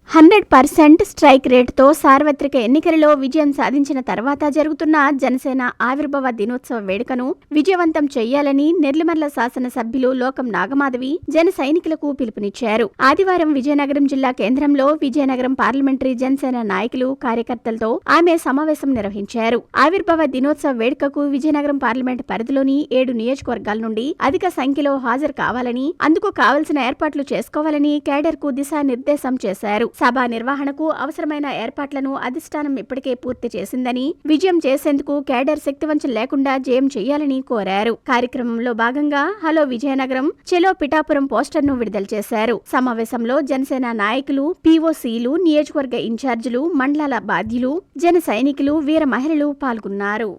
100% స్ట్రైక్ రేటుతో సార్వత్రిక ఎన్నికలలో విజయం సాధించిన తర్వాత జరుగుతున్న జనసేన ఆవిర్భావ దినోత్సవ వేడుకను విజయవంతం చేయాలని నెల్లిమర్ల శాసనసభ్యులు లోకం నాగమాధవి జన సైనికులకు పిలుపునిచ్చారు. ఆదివారం విజయనగరం జిల్లా కేంద్రంలో విజయనగరం పార్లమెంటరీ జనసేన నాయకులు, కార్యకర్తలతో ఆమె సమావేశం నిర్వహించారు. ఆవిర్భావ దినోత్సవ వేడుకకు విజయనగరం పార్లమెంట్ పరిధిలోని 7 నియోజకవర్గాల నుండి అధిక సంఖ్యలో హాజరు కావాలని, అందుకు కావలసిన ఏర్పాట్లు చేసుకోవాలని కేడర్కు దిశానిర్దేశం చేశారు. సభ నిర్వహణకు అవసరమైన ఏర్పాట్లను అధిష్టానం ఇప్పటికే పూర్తి చేసిందని, విజయం చేసేందుకు కేడర్ శక్తివంచన లేకుండా జయం చేయాలని కోరారు. కార్యక్రమంలో భాగంగా హలో విజయనగరం, చెలో పిఠాపురం పోస్టర్ను విడుదల చేశారు. సమావేశంలో జనసేన నాయకులు, పీఓసీలు, నియోజకవర్గ ఇన్ఛార్జీలు, మండలాల బాధ్యులు, జన సైనికులు, వీర మహిళలు పాల్గొన్నారు.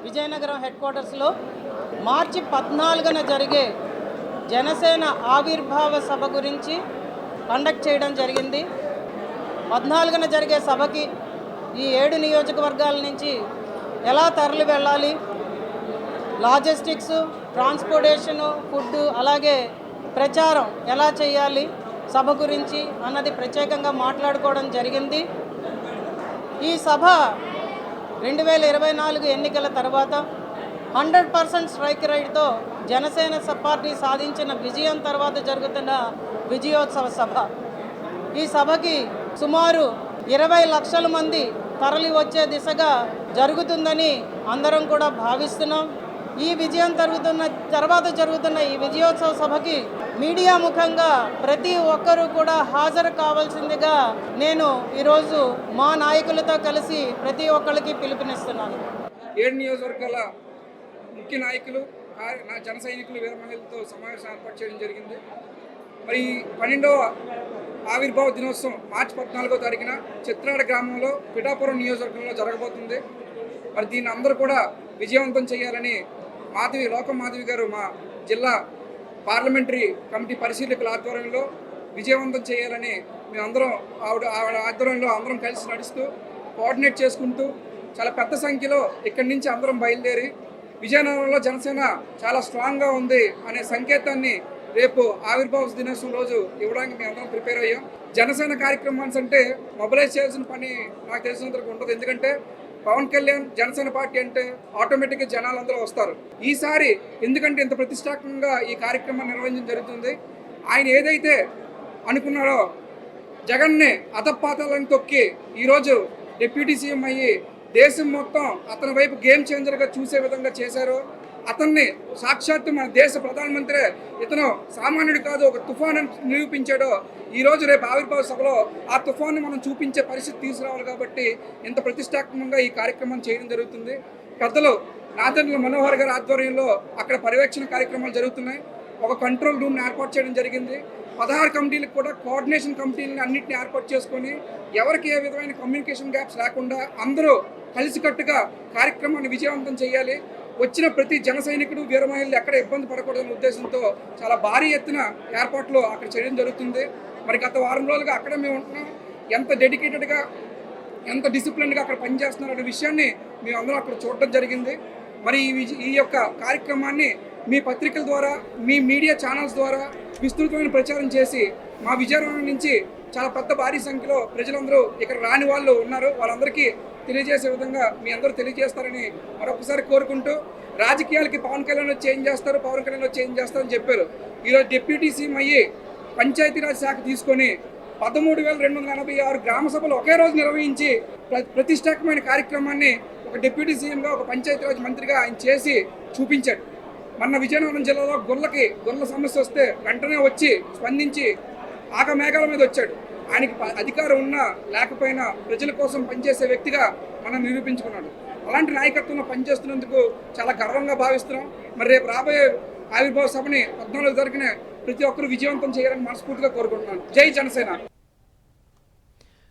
విజయనగరం హెడ్ క్వార్టర్స్లో మార్చి 14న జరిగే జనసేన ఆవిర్భావ సభ గురించి కండక్ట్ చేయడం జరిగింది. 14న జరిగే సభకి ఈ 7 నియోజకవర్గాల నుంచి ఎలా తరలి వెళ్ళాలి, లాజిస్టిక్స్, ట్రాన్స్పోర్టేషను, ఫుడ్, అలాగే ప్రచారం ఎలా చేయాలి సభ గురించి అన్నది ప్రత్యేకంగా మాట్లాడుకోవడం జరిగింది. ఈ సభ 2024 ఎన్నికల తర్వాత 100% స్ట్రైక్ రేట్తో జనసేన పార్టీ సాధించిన విజయం తర్వాత జరుగుతున్న విజయోత్సవ సభ. ఈ సభకి సుమారు 20 లక్షల మంది తరలి వచ్చే దిశగా జరుగుతుందని అందరం కూడా భావిస్తున్నాం. ఈ విజయం తర్వాత జరుగుతున్న ఈ విజయోత్సవ సభకి మీడియా ముఖంగా ప్రతి ఒక్కరూ కూడా హాజరు కావాల్సిందిగా నేను ఈరోజు మా నాయకులతో కలిసి ప్రతి ఒక్కరికి పిలుపునిస్తున్నాను. 7 నియోజకవర్గాల ముఖ్య నాయకులు, జన సైనికులు, వీర మహిళలతో సమావేశం ఏర్పాటు చేయడం జరిగింది. మరి 12వ ఆవిర్భావ దినోత్సవం మార్చి 14వ తారీఖున చిత్రాడ గ్రామంలో పిఠాపురం నియోజకవర్గంలో జరగబోతుంది. మరి దీన్ని అందరూ కూడా విజయవంతం చేయాలని లోకం మాధవి గారు మా జిల్లా పార్లమెంటరీ కమిటీ పరిశీలకుల ఆధ్వర్యంలో విజయవంతం చేయాలని మేమందరం ఆవిడ ఆధ్వర్యంలో అందరం కలిసి నడుస్తూ కోఆర్డినేట్ చేసుకుంటూ చాలా పెద్ద సంఖ్యలో ఇక్కడి నుంచి అందరం బయలుదేరి విజయనగరంలో జనసేన చాలా స్ట్రాంగ్గా ఉంది అనే సంకేతాన్ని రేపు ఆవిర్భావ దినోత్సవం రోజు ఇవ్వడానికి మేము అందరం ప్రిపేర్ అయ్యాం. జనసేన కార్యక్రమాన్స్ అంటే మొబిలైజ్ చేయాల్సిన పని నాకు తెలిసినంతవరకు ఉండదు. ఎందుకంటే పవన్ కళ్యాణ్ జనసేన పార్టీ అంటే ఆటోమేటిక్గా జనాలు అందరూ వస్తారు. ఈసారి ఎందుకంటే ఇంత ప్రతిష్టాత్మకంగా ఈ కార్యక్రమాన్ని నిర్వహించడం జరుగుతుంది. ఆయన ఏదైతే అనుకున్నాడో జగన్ని అధపాతాలను తొక్కి ఈరోజు డిప్యూటీ సీఎం అయ్యి దేశం మొత్తం అతని వైపు గేమ్ చేంజర్గా చూసే విధంగా చేశారు. అతన్ని సాక్షాత్తు మన దేశ ప్రధానమంత్రి ఇతను సామాన్యుడు కాదు, ఒక తుఫాన్ నిరూపించాడో ఈరోజు రేపు ఆవిర్భావ సభలో ఆ తుఫాన్ని మనం చూపించే పరిస్థితి తీసుకురావాలి. కాబట్టి ఇంత ప్రతిష్టాత్మకంగా ఈ కార్యక్రమం చేయడం జరుగుతుంది. పెద్దలు నాదెండ్ల మనోహర్ గారి ఆధ్వర్యంలో అక్కడ పర్యవేక్షణ కార్యక్రమాలు జరుగుతున్నాయి. ఒక కంట్రోల్ రూమ్ని ఏర్పాటు చేయడం జరిగింది. 16 కమిటీలకు కూడా కోఆర్డినేషన్ కమిటీలని అన్నింటినీ ఏర్పాటు చేసుకొని ఎవరికి ఏ విధమైన కమ్యూనికేషన్ గ్యాప్స్ లేకుండా అందరూ కలిసికట్టుగా కార్యక్రమాన్ని విజయవంతం చేయాలి. వచ్చిన ప్రతి జన సైనికుడు, వీర మహిళలు ఎక్కడ ఇబ్బంది పడకూడదనే ఉద్దేశంతో చాలా భారీ ఎత్తున ఏర్పాట్లు అక్కడ చేయడం జరుగుతుంది. మరి గత వారం రోజులుగా అక్కడ మేము ఉంటున్నాం. ఎంత డెడికేటెడ్గా, ఎంత డిసిప్లిన్గా అక్కడ పనిచేస్తున్నారు అనే విషయాన్ని మేము అందరం అక్కడ చూడటం జరిగింది. మరి ఈ యొక్క కార్యక్రమాన్ని మీ పత్రికల ద్వారా, మీ మీడియా ఛానల్స్ ద్వారా విస్తృతమైన ప్రచారం చేసి మా విజయనగరం నుంచి చాలా పెద్ద భారీ సంఖ్యలో ప్రజలందరూ ఇక్కడ రాని వాళ్ళు ఉన్నారు. వాళ్ళందరికీ తెలియజేసే విధంగా మీ అందరూ తెలియజేస్తారని మరొకసారి కోరుకుంటూ, రాజకీయాలకి పవన్ కళ్యాణ్ చేంజ్ చేస్తారని చెప్పారు. ఈరోజు డిప్యూటీ సీఎం అయ్యి పంచాయతీరాజ్ శాఖ తీసుకొని 13,286 గ్రామ సభలు ఒకే రోజు నిర్వహించి ప్రతిష్టాత్మకమైన కార్యక్రమాన్ని ఒక డిప్యూటీ సీఎంగా, ఒక పంచాయతీరాజ్ మంత్రిగా ఆయన చేసి చూపించాడు. మొన్న విజయనగరం జిల్లాలో గొర్రెల సమస్య వస్తే వెంటనే వచ్చి స్పందించి ఆగమేఘాల మీద వచ్చాడు. ఆయనకి అధికారం ఉన్నా లేకపోయినా ప్రజల కోసం పనిచేసే వ్యక్తిగా మనం నిరూపించుకున్నాడు. అలాంటి నాయకత్వంలో పనిచేస్తున్నందుకు చాలా గర్వంగా భావిస్తున్నాం. మరి రేపు రాబోయే ఆవిర్భావ సభని 14 తారీఖున ప్రతి ఒక్కరూ విజయవంతం చేయాలని మనస్ఫూర్తిగా కోరుకుంటున్నాను. జై జనసేన.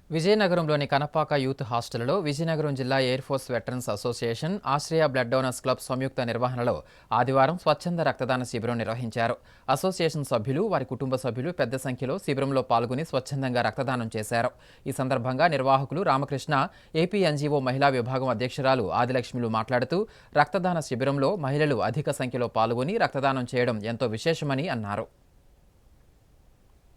విజయనగరంలోని కనపాక యూత్ హాస్టల్లో విజయనగరం జిల్లా ఎయిర్ ఫోర్స్ వెటరన్స్ అసోసియేషన్, ఆశ్రయ బ్లడ్ డోనర్స్ క్లబ్ సంయుక్త నిర్వహణలో ఆదివారం స్వచ్ఛంద రక్తదాన శిబిరం నిర్వహించారు. అసోసియేషన్ సభ్యులు, వారి కుటుంబ సభ్యులు పెద్ద సంఖ్యలో శిబిరంలో పాల్గొని స్వచ్ఛందంగా రక్తదానం చేశారు. ఈ సందర్భంగా నిర్వాహకులు రామకృష్ణ, ఏపీ ఎన్జీఓ మహిళా విభాగం అధ్యక్షురాలు ఆదిలక్ష్మిలు మాట్లాడుతూ రక్తదాన శిబిరంలో మహిళలు అధిక సంఖ్యలో పాల్గొని రక్తదానం చేయడం ఎంతో విశేషమని అన్నారు.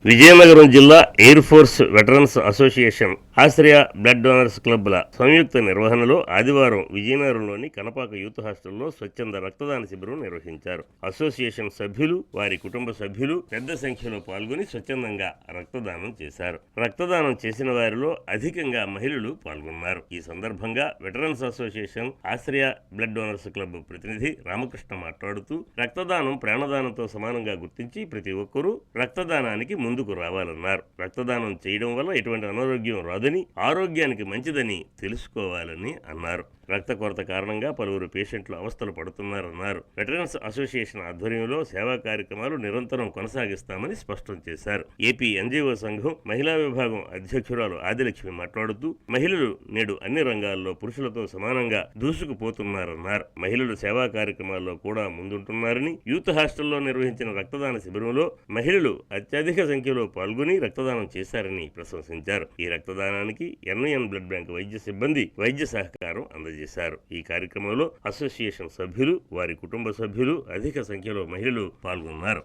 విజయనగరం జిల్లా ఎయిర్ ఫోర్స్ వెటరన్స్ అసోసియేషన్ ఆశ్రయ బ్లడ్ డోనర్స్ క్లబ్ల సంయుక్త నిర్వహణలో ఆదివారం విజయనగరంలోని కనపాక యూత్ హాస్టల్లో స్వచ్ఛంద రక్తదాన శిబిరం నిర్వహించారు. అసోసియేషన్ సభ్యులు, వారి కుటుంబ సభ్యులు పెద్ద సంఖ్యలో పాల్గొని స్వచ్ఛందంగా రక్తదానం చేశారు. రక్తదానం చేసిన వారిలో అధికంగా మహిళలు పాల్గొన్నారు. ఈ సందర్భంగా వెటరన్స్ అసోసియేషన్ ఆశ్రయ బ్లడ్ డోనర్స్ క్లబ్ ప్రతినిధి రామకృష్ణ మాట్లాడుతూ రక్తదానం ప్రాణదానంతో సమానంగా గుర్తించి ప్రతి ఒక్కరూ రక్తదానానికి ముందుకు రావాలన్నారు. రక్తదానం చేయడం వల్ల ఎటువంటి అనారోగ్యం రాదని, ఆరోగ్యానికి మంచిదని తెలుసుకోవాలని అన్నారు. రక్త కొరత కారణంగా పలువురు పేషెంట్లు అవస్థలు పడుతున్నారన్నారు. వెటరన్స్ అసోసియేషన్ ఆధ్వర్యంలో సేవా కార్యక్రమాలు నిరంతరం కొనసాగిస్తామని స్పష్టం చేశారు. ఏపీ ఎన్జీఓ సంఘం మహిళా విభాగం అధ్యక్షురాలు ఆదిలక్ష్మి మాట్లాడుతూ మహిళలు నేడు అన్ని రంగాల్లో పురుషులతో సమానంగా దూసుకుపోతున్నారన్నారు. మహిళలు సేవా కార్యక్రమాల్లో కూడా ముందుంటున్నారని, యూత్ హాస్టల్లో నిర్వహించిన రక్తదాన శిబిరంలో మహిళలు అత్యధిక సంఖ్యలో పాల్గొని రక్తదానం చేశారని ప్రశంసించారు. ఈ రక్తదానానికి ఎన్ఐఎన్ బ్లడ్ బ్యాంక్ వైద్య సిబ్బంది వైద్య సహకారం అందజేశారు. ఈ కార్యక్రమంలో అసోసియేషన్ సభ్యులు, వారి కుటుంబ సభ్యులు, అధిక సంఖ్యలో మహిళలు పాల్గొన్నారు.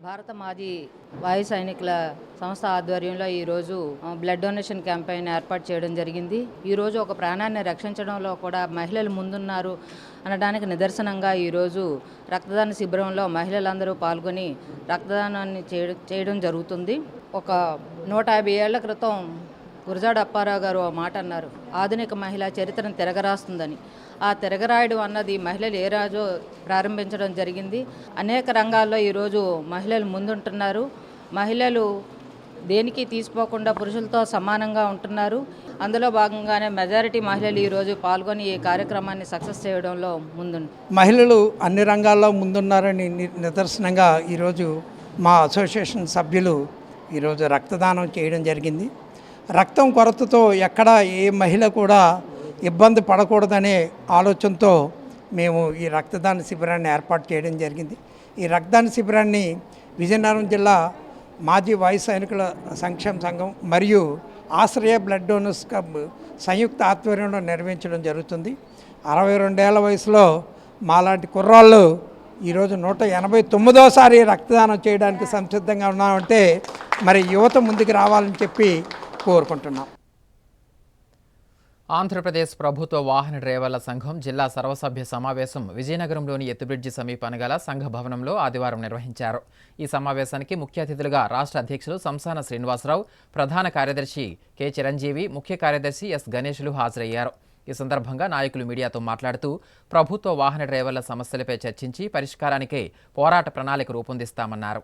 భారత మాజీ వాయు సైనికుల సంస్థ ఆధ్వర్యంలో ఈరోజు బ్లడ్ డొనేషన్ క్యాంపెయిన్ ఏర్పాటు చేయడం జరిగింది. ఈరోజు ఒక ప్రాణాన్ని రక్షించడంలో కూడా మహిళలు ముందున్నారు అనడానికి నిదర్శనంగా ఈరోజు రక్తదాన శిబిరంలో మహిళలందరూ పాల్గొని రక్తదానాన్ని చేయడం జరుగుతుంది. ఒక 150 ఏళ్ల క్రితం గురజాడ అప్పారావు గారు ఆ మాట అన్నారు, ఆధునిక మహిళ చరిత్రను తిరగరాస్తుందని. ఆ తిరగరాయడం అన్నది మహిళలు ఏ రాజో ప్రారంభించడం జరిగింది. అనేక రంగాల్లో ఈరోజు మహిళలు ముందుంటున్నారు. మహిళలు దేనికి తీసిపోకుండా పురుషులతో సమానంగా ఉంటున్నారు. అందులో భాగంగానే మెజారిటీ మహిళలు ఈరోజు పాల్గొని ఈ కార్యక్రమాన్ని సక్సెస్ చేయడంలో ముందుంటారు. మహిళలు అన్ని రంగాల్లో ముందున్నారని నిదర్శనంగా ఈరోజు మా అసోసియేషన్ సభ్యులు ఈరోజు రక్తదానం చేయడం జరిగింది. రక్తం కొరతతో ఎక్కడ ఏ మహిళ కూడా ఇబ్బంది పడకూడదనే ఆలోచనతో మేము ఈ రక్తదాన శిబిరాన్ని ఏర్పాటు చేయడం జరిగింది. ఈ రక్తదాన శిబిరాన్ని విజయనగరం జిల్లా మాజీ వాయు సైనికుల సంక్షేమ సంఘం మరియు ఆశ్రయ బ్లడ్ డోనర్స్ క్లబ్ సంయుక్త ఆధ్వర్యంలో నిర్వహించడం జరుగుతుంది. 62 ఏళ్ల వయసులో మాలాంటి కుర్రాళ్ళు ఈరోజు 189సారి రక్తదానం చేయడానికి సంసిద్ధంగా ఉన్నామంటే మరి యువత ముందుకు రావాలని చెప్పి కోరుకుంటున్నాం. ఆంధ్రప్రదేశ్ ప్రభుత్వ వాహన డ్రైవర్ల సంఘం జిల్లా సర్వసభ్య సమావేశం విజయనగరంలోని ఎత్తుబ్రిడ్జి సమీపాన గల సంఘ భవనంలో ఆదివారం నిర్వహించారు. ఈ సమావేశానికి ముఖ్య అతిథులుగా రాష్ట్ర అధ్యక్షులు సంసాన శ్రీనివాసరావు, ప్రధాన కార్యదర్శి కె చిరంజీవి, ముఖ్య కార్యదర్శి ఎస్ గణేష్లు హాజరయ్యారు. ఈ సందర్భంగా నాయకులు మీడియాతో మాట్లాడుతూ ప్రభుత్వ వాహన డ్రైవర్ల సమస్యలపై చర్చించి పరిష్కారానికై పోరాట ప్రణాళిక రూపొందిస్తామన్నారు.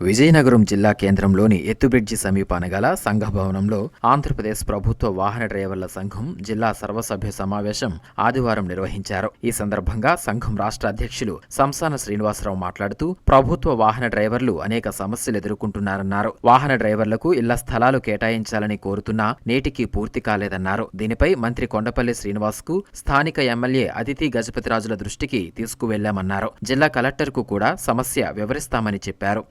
విజయనగరం జిల్లా కేంద్రంలోని ఎత్తుబ్రిడ్జి సమీపాన గల సంఘ భవనంలో ఆంధ్రప్రదేశ్ ప్రభుత్వ వాహన డ్రైవర్ల సంఘం జిల్లా సర్వసభ్య సమావేశం ఆదివారం నిర్వహించారు. ఈ సందర్భంగా సంఘం రాష్ట్ర అధ్యక్షులు సంసాన శ్రీనివాసరావు మాట్లాడుతూ ప్రభుత్వ వాహన డ్రైవర్లు అనేక సమస్యలు ఎదుర్కొంటున్నారన్నారు. వాహన డ్రైవర్లకు ఇళ్ల స్థలాలు కేటాయించాలని కోరుతున్నా నేటికి పూర్తి కాలేదన్నారు. దీనిపై మంత్రి కొండపల్లి శ్రీనివాస్ కు స్థానిక ఎమ్మెల్యే అదితి గజపతిరాజుల దృష్టికి తీసుకువెళ్లామన్నారు. జిల్లా కలెక్టర్కు కూడా సమస్య వివరిస్తామని చెప్పారు.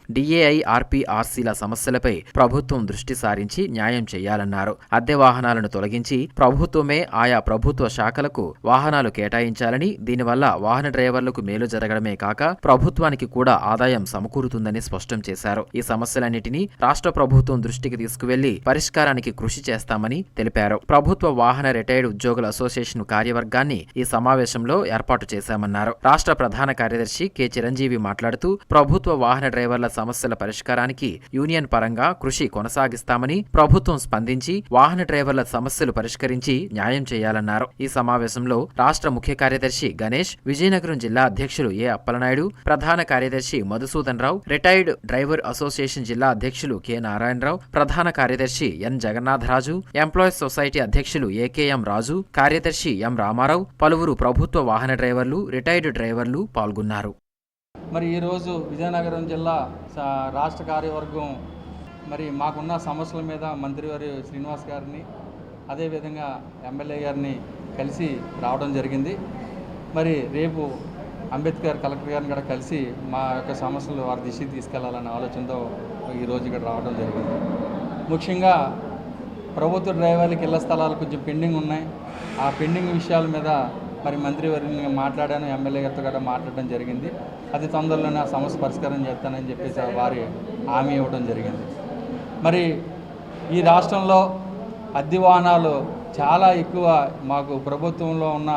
ఆర్పీఆర్సీల సమస్యలపై ప్రభుత్వం దృష్టి సారించి న్యాయం చేయాలన్నారు. అద్దె వాహనాలను తొలగించి ప్రభుత్వమే ఆయా ప్రభుత్వ శాఖలకు వాహనాలు కేటాయించాలని, దీనివల్ల వాహన డ్రైవర్లకు మేలు జరగడమే కాక ప్రభుత్వానికి కూడా ఆదాయం సమకూరుతుందని స్పష్టం చేశారు. ఈ సమస్యలన్నిటినీ రాష్ట్ర ప్రభుత్వం దృష్టికి తీసుకువెళ్లి పరిష్కారానికి కృషి చేస్తామని తెలిపారు. ప్రభుత్వ వాహన రిటైర్డ్ ఉద్యోగుల అసోసియేషన్ కార్యవర్గాన్ని ఈ సమావేశంలో ఏర్పాటు చేశామన్నారు. రాష్ట్ర ప్రధాన కార్యదర్శి కె చిరంజీవి మాట్లాడుతూ ప్రభుత్వ వాహన డ్రైవర్ల సమస్యల పరిష్కారానికి యూనియన్ పరంగా కృషి కొనసాగిస్తామని, ప్రభుత్వం స్పందించి వాహన డ్రైవర్ల సమస్యలు పరిష్కరించి న్యాయం చేయాలన్నారు. ఈ సమావేశంలో రాష్ట్ర ముఖ్య కార్యదర్శి గణేష్, విజయనగరం జిల్లా అధ్యక్షులు ఏ అప్పలనాయుడు, ప్రధాన కార్యదర్శి మధుసూదన్ రావు, రిటైర్డ్ డ్రైవర్ అసోసియేషన్ జిల్లా అధ్యక్షులు కె నారాయణరావు, ప్రధాన కార్యదర్శి ఎన్ జగన్నాథరాజు, ఎంప్లాయీస్ సొసైటీ అధ్యక్షులు ఏకేఎం రాజు, కార్యదర్శి ఎం రామారావు, పలువురు ప్రభుత్వ వాహన డ్రైవర్లు, రిటైర్డ్ డ్రైవర్లు పాల్గొన్నారు. మరి ఈరోజు విజయనగరం జిల్లా రాష్ట్ర కార్యవర్గం మరి మాకున్న సమస్యల మీద మంత్రివారి శ్రీనివాస్ గారిని, అదేవిధంగా ఎమ్మెల్యే గారిని కలిసి రావడం జరిగింది. మరి రేపు అంబేద్కర్ కలెక్టర్ గారిని కూడా కలిసి మా యొక్క సమస్యలు వారి దిశకి తీసుకెళ్లాలనే ఆలోచనతో ఈరోజు ఇక్కడ రావడం జరిగింది. ముఖ్యంగా ప్రభుత్వ డ్రైవర్లకి ఇళ్ల స్థలాలు కొంచెం పెండింగ్ ఉన్నాయి. ఆ పెండింగ్ విషయాల మీద మరి మంత్రివర్గంగా మాట్లాడాను, ఎమ్మెల్యే గారితో కూడా మాట్లాడడం జరిగింది. అది తొందరలోనే ఆ సమస్య పరిష్కారం చేస్తానని చెప్పేసి వారి హామీ ఇవ్వడం జరిగింది. మరి ఈ రాష్ట్రంలో అద్దె వాహనాలు చాలా ఎక్కువ. మాకు ప్రభుత్వంలో ఉన్న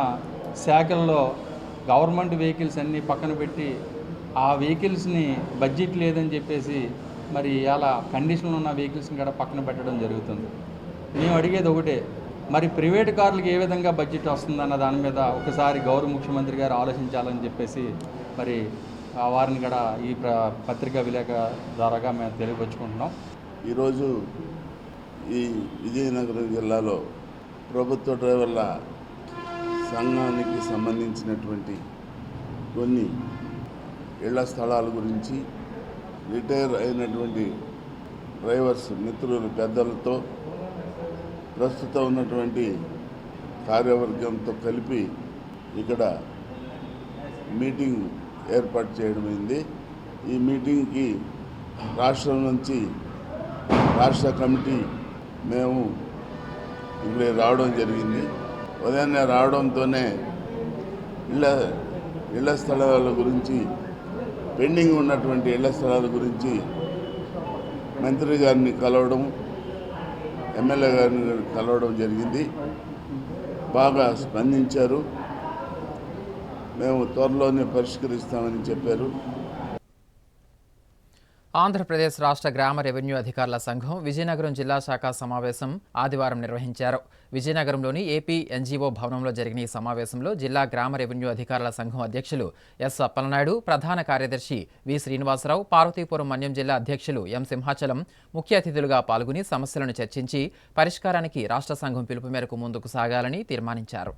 శాఖల్లో గవర్నమెంట్ వెహికల్స్ అన్నీ పక్కన పెట్టి ఆ వెహికల్స్ని బడ్జెట్ లేదని చెప్పేసి మరి అలా కండిషన్లో ఉన్న వెహికల్స్ని కూడా పక్కన పెట్టడం జరుగుతుంది. మేము అడిగేది ఒకటే, మరి ప్రైవేట్ కార్లకు ఏ విధంగా బడ్జెట్ వస్తుందన్న దాని మీద ఒకసారి గౌరవ ముఖ్యమంత్రి గారు ఆలోచించాలని చెప్పేసి మరి వారిని కూడా ఈ పత్రికా విలేక ద్వారాగా మేము తెలియపరుచుకుంటున్నాం. ఈరోజు ఈ విజయనగరం జిల్లాలో ప్రభుత్వ డ్రైవర్ల సంఘానికి సంబంధించినటువంటి కొన్ని ఇళ్ల స్థలాల గురించి రిటైర్ అయినటువంటి డ్రైవర్స్ మిత్రులు పెద్దలతో ప్రస్తుతం ఉన్నటువంటి కార్యవర్గంతో కలిపి ఇక్కడ మీటింగ్ ఏర్పాటు చేయడమైంది. ఈ మీటింగ్కి రాష్ట్రం నుంచి రాష్ట్ర కమిటీ మేము ఇక్కడ రావడం జరిగింది. ఉదయాన్నే రావడంతోనే ఇళ్ల స్థలాల గురించి, పెండింగ్ ఉన్నటువంటి ఇళ్ల స్థలాల గురించి మంత్రి గారిని కలవడం, ఎమ్మెల్యే గారిని కలవడం జరిగింది. బాగా స్పందించారు. మేము త్వరలోనే పరిష్కరిస్తామని చెప్పారు. ఆంధ్రప్రదేశ్ రాష్ట్ర గ్రామ రెవెన్యూ అధికారుల సంఘం విజయనగరం జిల్లా శాఖ సమావేశం ఆదివారం నిర్వహించారు. విజయనగరంలోని ఏపీ ఎన్జీఓ భవనంలో జరిగిన ఈ సమావేశంలో జిల్లా గ్రామ రెవెన్యూ అధికారుల సంఘం అధ్యక్షులు ఎస్ అప్పలనాయుడు, ప్రధాన కార్యదర్శి వి శ్రీనివాసరావు, పార్వతీపురం మన్యం జిల్లా అధ్యక్షులు ఎం సింహాచలం ముఖ్య అతిథులుగా పాల్గొని సమస్యలను చర్చించి పరిష్కారానికి రాష్ట్ర సంఘం పిలుపు మేరకు ముందుకు సాగాలని తీర్మానించారు.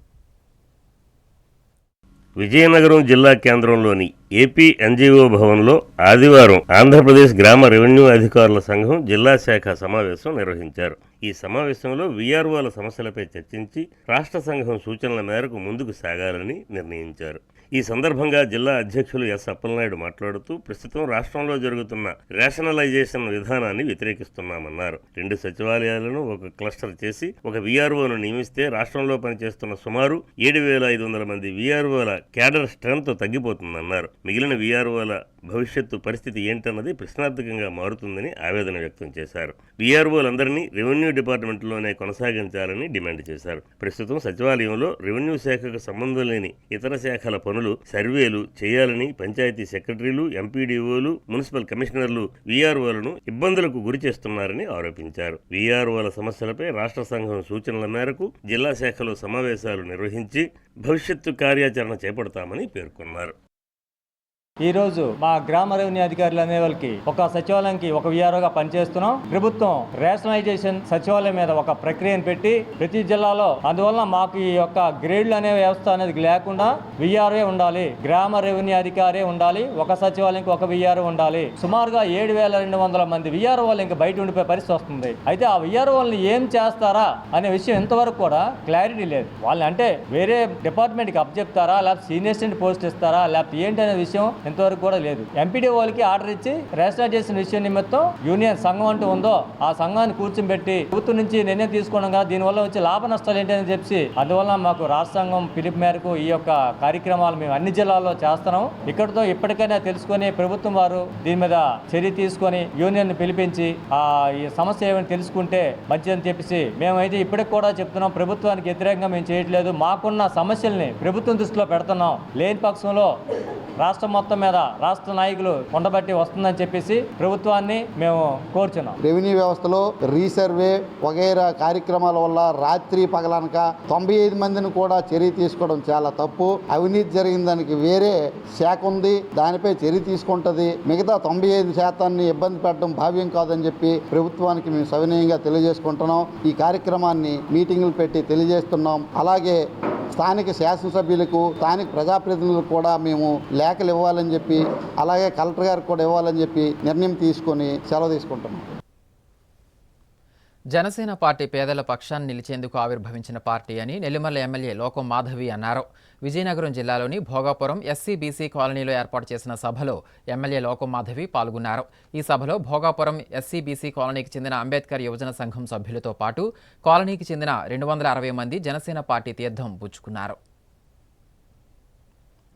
విజయనగరం జిల్లా కేంద్రంలోని ఏపీ ఎన్జీఓ భవన్లో ఆదివారం ఆంధ్రప్రదేశ్ గ్రామ రెవెన్యూ అధికారుల సంఘం జిల్లా శాఖ సమావేశం నిర్వహించారు. ఈ సమావేశంలో వీఆర్ఓల సమస్యలపై చర్చించి రాష్ట్ర సంఘం సూచనల మేరకు ముందుకు సాగాలని నిర్ణయించారు. ఈ సందర్భంగా జిల్లా అధ్యక్షులు ఎస్ అప్పలనాయుడు మాట్లాడుతూ ప్రస్తుతం రాష్ట్రంలో జరుగుతున్న రేషనలైజేషన్ విధానాన్ని వ్యతిరేకిస్తున్నామన్నారు. 2 సచివాలయాలను ఒక క్లస్టర్ చేసి ఒక వీఆర్ఓను నియమిస్తే రాష్ట్రంలో పనిచేస్తున్న సుమారు 7,500 మంది వీఆర్ఓల క్యాడర్ స్ట్రెంత్ తగ్గిపోతుందన్నారు. మిగిలిన వీఆర్ఓల భవిష్యత్తు పరిస్థితి ఏంటన్నది ప్రశ్నార్థకంగా మారుతుందని ఆవేదన వ్యక్తం చేశారు. వీఆర్ఓలందరినీ రెవెన్యూ డిపార్ట్మెంట్లోనే కొనసాగించాలని డిమాండ్ చేశారు. ప్రస్తుతం సచివాలయంలో రెవెన్యూ శాఖకు సంబంధం లేని ఇతర శాఖల పనులు, సర్వేలు చేయాలని పంచాయతీ సెక్రటరీలు, ఎంపీడీఓలు, మున్సిపల్ కమిషనర్లు వీఆర్ఓలను ఇబ్బందులకు గురి చేస్తున్నారని ఆరోపించారు. వీఆర్ఓల సమస్యలపై రాష్ట్ర సంఘం సూచనల మేరకు జిల్లా శాఖలో సమావేశాలు నిర్వహించి భవిష్యత్తు కార్యాచరణ చేపడతామని పేర్కొన్నారు. ఈరోజు మా గ్రామ రెవెన్యూ అధికారులు అనే వాళ్ళకి ఒక సచివాలయానికి ఒక వీఆర్ఓగా పనిచేస్తున్నాం. ప్రభుత్వం రేషనలైజేషన్ సచివాలయం మీద ఒక ప్రక్రియను పెట్టి ప్రతి జిల్లాలో, అందువల్ల మాకు ఈ యొక్క గ్రేడ్లు అనే వ్యవస్థ అనేది లేకుండా వీఆర్ఓ ఉండాలి, గ్రామ రెవెన్యూ అధికారే ఉండాలి, ఒక సచివాలయానికి ఒక వీఆర్ఓ ఉండాలి. సుమారుగా 7,200 మంది వీఆర్ఓలు ఇంకా బయట ఉండిపోయే పరిస్థితి వస్తుంది. అయితే ఆ వీఆర్ఓల్ని ఏం చేస్తారా అనే విషయం ఇంతవరకు కూడా క్లారిటీ లేదు. వాళ్ళు అంటే వేరే డిపార్ట్మెంట్కి అప్పచెప్తారా, లేకపోతే సీనియర్ అసిస్టెంట్ పోస్ట్ ఇస్తారా, లేకపోతే ఏంటి అనే విషయం ఇంతవరకు కూడా లేదు. ఎంపీడీ వాళ్ళకి ఆర్డర్ ఇచ్చి రేషనలైజేషన్ విషయం నిమిత్తం యూనియన్ సంఘం అంటూ ఉందో ఆ సంఘాన్ని కూర్చోబెట్టి ప్రభుత్వం నుంచి నిర్ణయం తీసుకోవడం కదా, దీనివల్ల వచ్చే లాభ నష్టాలు ఏంటని చెప్పి అందువల్ల మాకు రాష్ట్ర సంఘం పిలుపు మేరకు ఈ యొక్క కార్యక్రమాలు మేము అన్ని జిల్లాల్లో చేస్తున్నాం. ఇక్కడితో ఇప్పటికైనా తెలుసుకొని ప్రభుత్వం వారు దీని మీద చర్య తీసుకొని యూనియన్ పిలిపించి ఈ సమస్య ఏమైనా తెలుసుకుంటే మంచిదని చెప్పేసి మేమైతే ఇప్పటికి కూడా చెప్తున్నాం. ప్రభుత్వానికి వ్యతిరేకంగా మేము చేయట్లేదు, మాకున్న సమస్యల్ని ప్రభుత్వం దృష్టిలో పెడుతున్నాం. లేని పక్షంలో రాష్ట్రం మొత్తం మీద రాష్ట్ర నాయకులు ఉండబట్టి వస్తుందని చెప్పేసి ప్రభుత్వాన్ని మేము కోరుచున్నాం. రెవెన్యూ వ్యవస్థలో రీసర్వే వగైరా కార్యక్రమాల వల్ల రాత్రి పగలనక 95 మందిని కూడా చర్య తీసుకోవడం చాలా తప్పు. అవినీతి జరిగిన దానికి వేరే శాఖ ఉంది, దానిపై చర్య తీసుకుంటుంది. మిగతా 95% ఇబ్బంది పెట్టడం భావ్యం కాదని చెప్పి ప్రభుత్వానికి మేము సవినయంగా తెలియజేసుకుంటున్నాం. ఈ కార్యక్రమాన్ని మీటింగులు పెట్టి తెలియజేస్తున్నాం. అలాగే స్థానిక శాసనసభ్యులకు, స్థానిక ప్రజాప్రతినిధులకు కూడా మేము లేఖలు ఇవ్వాలని చెప్పి, అలాగే కలెక్టర్ గారికి కూడా ఇవ్వాలని చెప్పి నిర్ణయం తీసుకొని సెలవు తీసుకుంటున్నాం. జనసేన పార్టీ పేదల పక్షాన్ని నిలిచేందుకు ఆవిర్భవించిన పార్టీ అని నెల్లిమర్ల ఎమ్మెల్యే లోకం మాధవి అన్నారు. విజయనగరం జిల్లాలోని భోగాపురం ఎస్సీ-బీసీ కాలనీలో ఏర్పాటు చేసిన సభలో ఎమ్మెల్యే లోకం మాధవి పాల్గొన్నారు. ఈ సభలో భోగాపురం ఎస్సీ-బీసీ కాలనీకి చెందిన అంబేద్కర్ యువజన సంఘం సభ్యులతో పాటు కాలనీకి చెందిన 260 మంది జనసేన పార్టీ తీర్థం పుచ్చుకున్నారు.